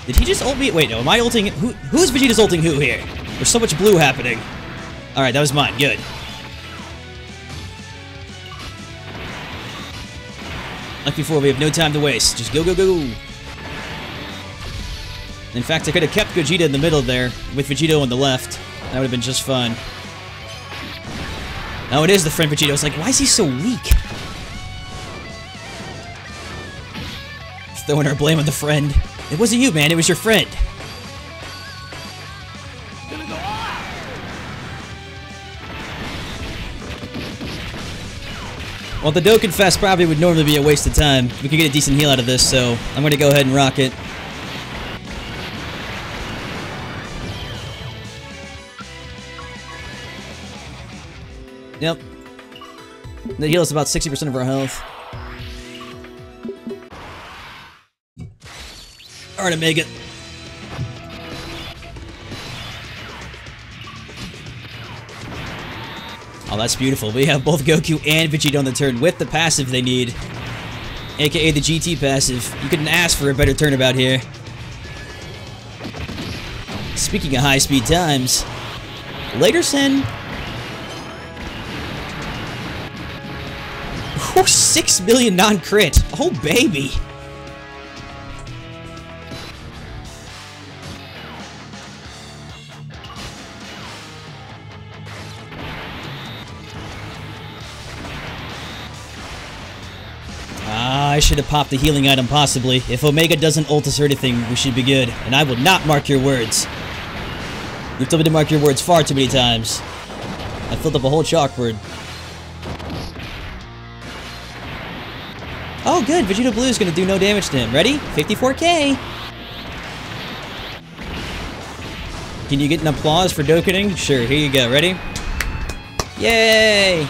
Did he just ult me? Wait, no. Am I ulting? Who's Vegeta's ulting who here? There's so much blue happening. Alright, that was mine. Good. Like before, we have no time to waste. Just go, go, go. In fact, I could have kept Gogeta in the middle there, with Vegeto on the left. That would have been just fine. Oh, it is the friend Vegeto. It's like, why is he so weak? Throwing our blame on the friend. It wasn't you, man. It was your friend. Well, the Dokkan Fest probably would normally be a waste of time. We could get a decent heal out of this, so I'm going to go ahead and rock it. Yep. That heals about 60% of our health. Alright, to make it. Oh, that's beautiful. We have both Goku and Vegeta on the turn with the passive they need. AKA the GT passive. You couldn't ask for a better turnabout here. Speaking of high-speed times, later Sen. Oh, 6 million non-crit. Oh, baby. I should have popped the healing item, possibly. If Omega doesn't ult us or anything, we should be good. And I will not mark your words. You've told me to mark your words far too many times. I filled up a whole chalkboard. Oh, good. Vegeto Blue is going to do no damage to him. Ready? 54k. Can you get an applause for Dokkaning? Sure, here you go. Ready? Yay!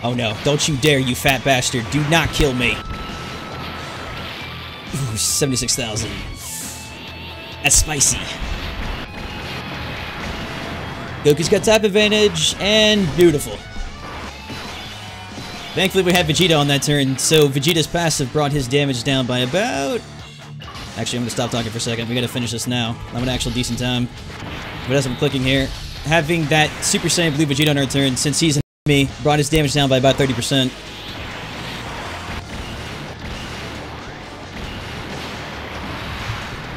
Oh no, don't you dare, you fat bastard. Do not kill me. Ooh, 76,000. That's spicy. Goku's got type advantage, and beautiful. Thankfully we had Vegeta on that turn, so Vegeta's passive brought his damage down by about... Actually, I'm gonna stop talking for a second. We gotta finish this now. I'm an actual decent time. But as I'm clicking here, having that Super Saiyan Blue Vegeta on our turn, since he's an me, brought his damage down by about 30%.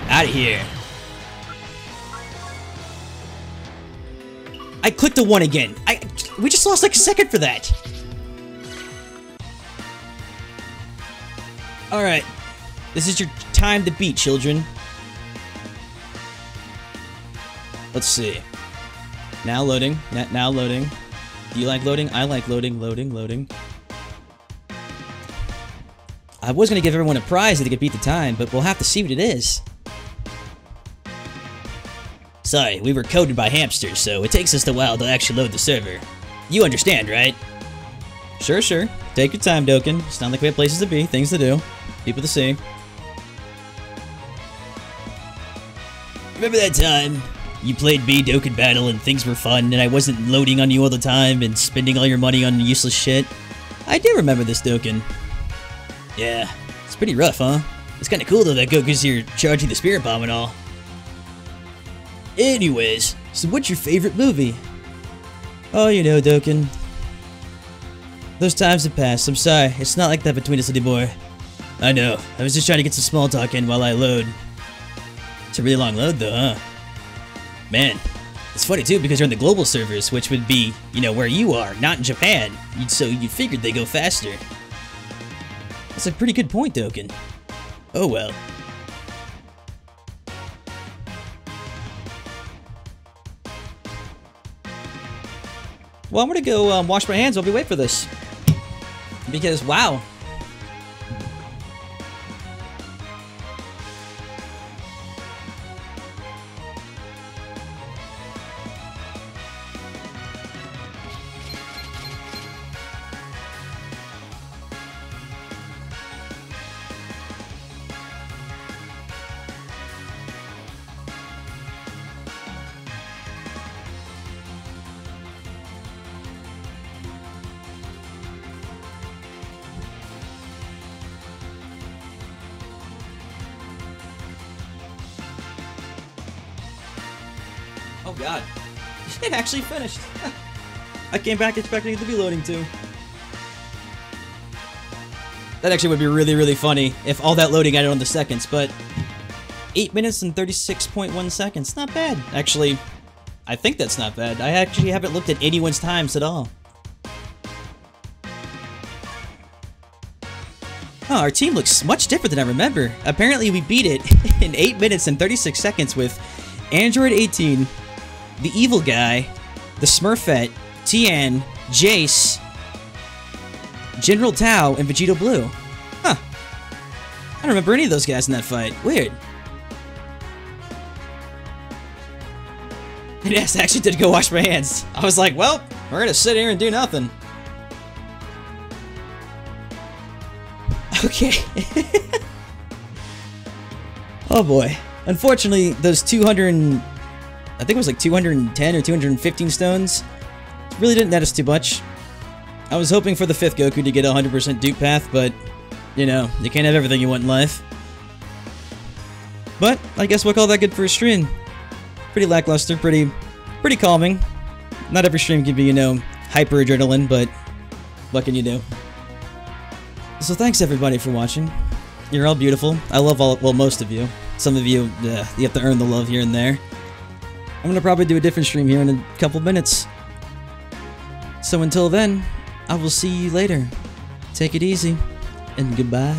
Out of here. I clicked the 1 again. We just lost like a second for that. Alright. This is your time to beat, children. Let's see. Now loading. Now loading. Do you like loading? I like loading, loading. I was going to give everyone a prize if they could beat the time, but we'll have to see what it is. Sorry, we were coded by hamsters, so it takes us a while to actually load the server. You understand, right? Sure. Take your time, Dokkan. It's not like we have places to be, things to do, people to see. Remember that time you played me Dokkan Battle and things were fun and I wasn't loading on you all the time and spending all your money on useless shit? I do remember this, Dokkan. Yeah, it's pretty rough, huh? It's kinda cool though that Goku's here charging the Spirit Bomb and all. Anyways, so what's your favorite movie? Oh, you know, Dokkan. Those times have passed. I'm sorry. It's not like that between us anymore. I know. I was just trying to get some small talk in while I load. It's a really long load though, huh? Man, it's funny too because you're in the global servers, which would be, you know, where you are, not in Japan. So you figured they go faster. That's a pretty good point, Dokkan. Oh well. Well, I'm gonna go wash my hands while we wait for this. Because, wow. Oh god, it actually finished. I came back expecting it to be loading too. That actually would be really, really funny if all that loading added on the seconds, but 8 minutes and 36.1 seconds, not bad. Actually, I think that's not bad. I actually haven't looked at anyone's times at all. Oh, our team looks much different than I remember. Apparently we beat it in 8 minutes and 36 seconds with Android 18, the Evil Guy, the Smurfette, Tien, Jace, General Tao, and Vegeto Blue. Huh. I don't remember any of those guys in that fight. Weird. And yes, I actually did go wash my hands. I was like, well, we're gonna sit here and do nothing. Okay. Oh boy. Unfortunately, those 200... I think it was like 210 or 215 stones really didn't net us too much. I was hoping for the 5th Goku to get a 100% dupe path, but, you know, you can't have everything you want in life. But, I guess we'll call that good for a stream. Pretty lackluster, pretty calming. Not every stream can be, you know, hyper adrenaline, but what can you do? So thanks everybody for watching. You're all beautiful. I love all, well, most of you. Some of you, you have to earn the love here and there. I'm gonna probably do a different stream here in a couple minutes. So until then, I will see you later. Take it easy, and goodbye.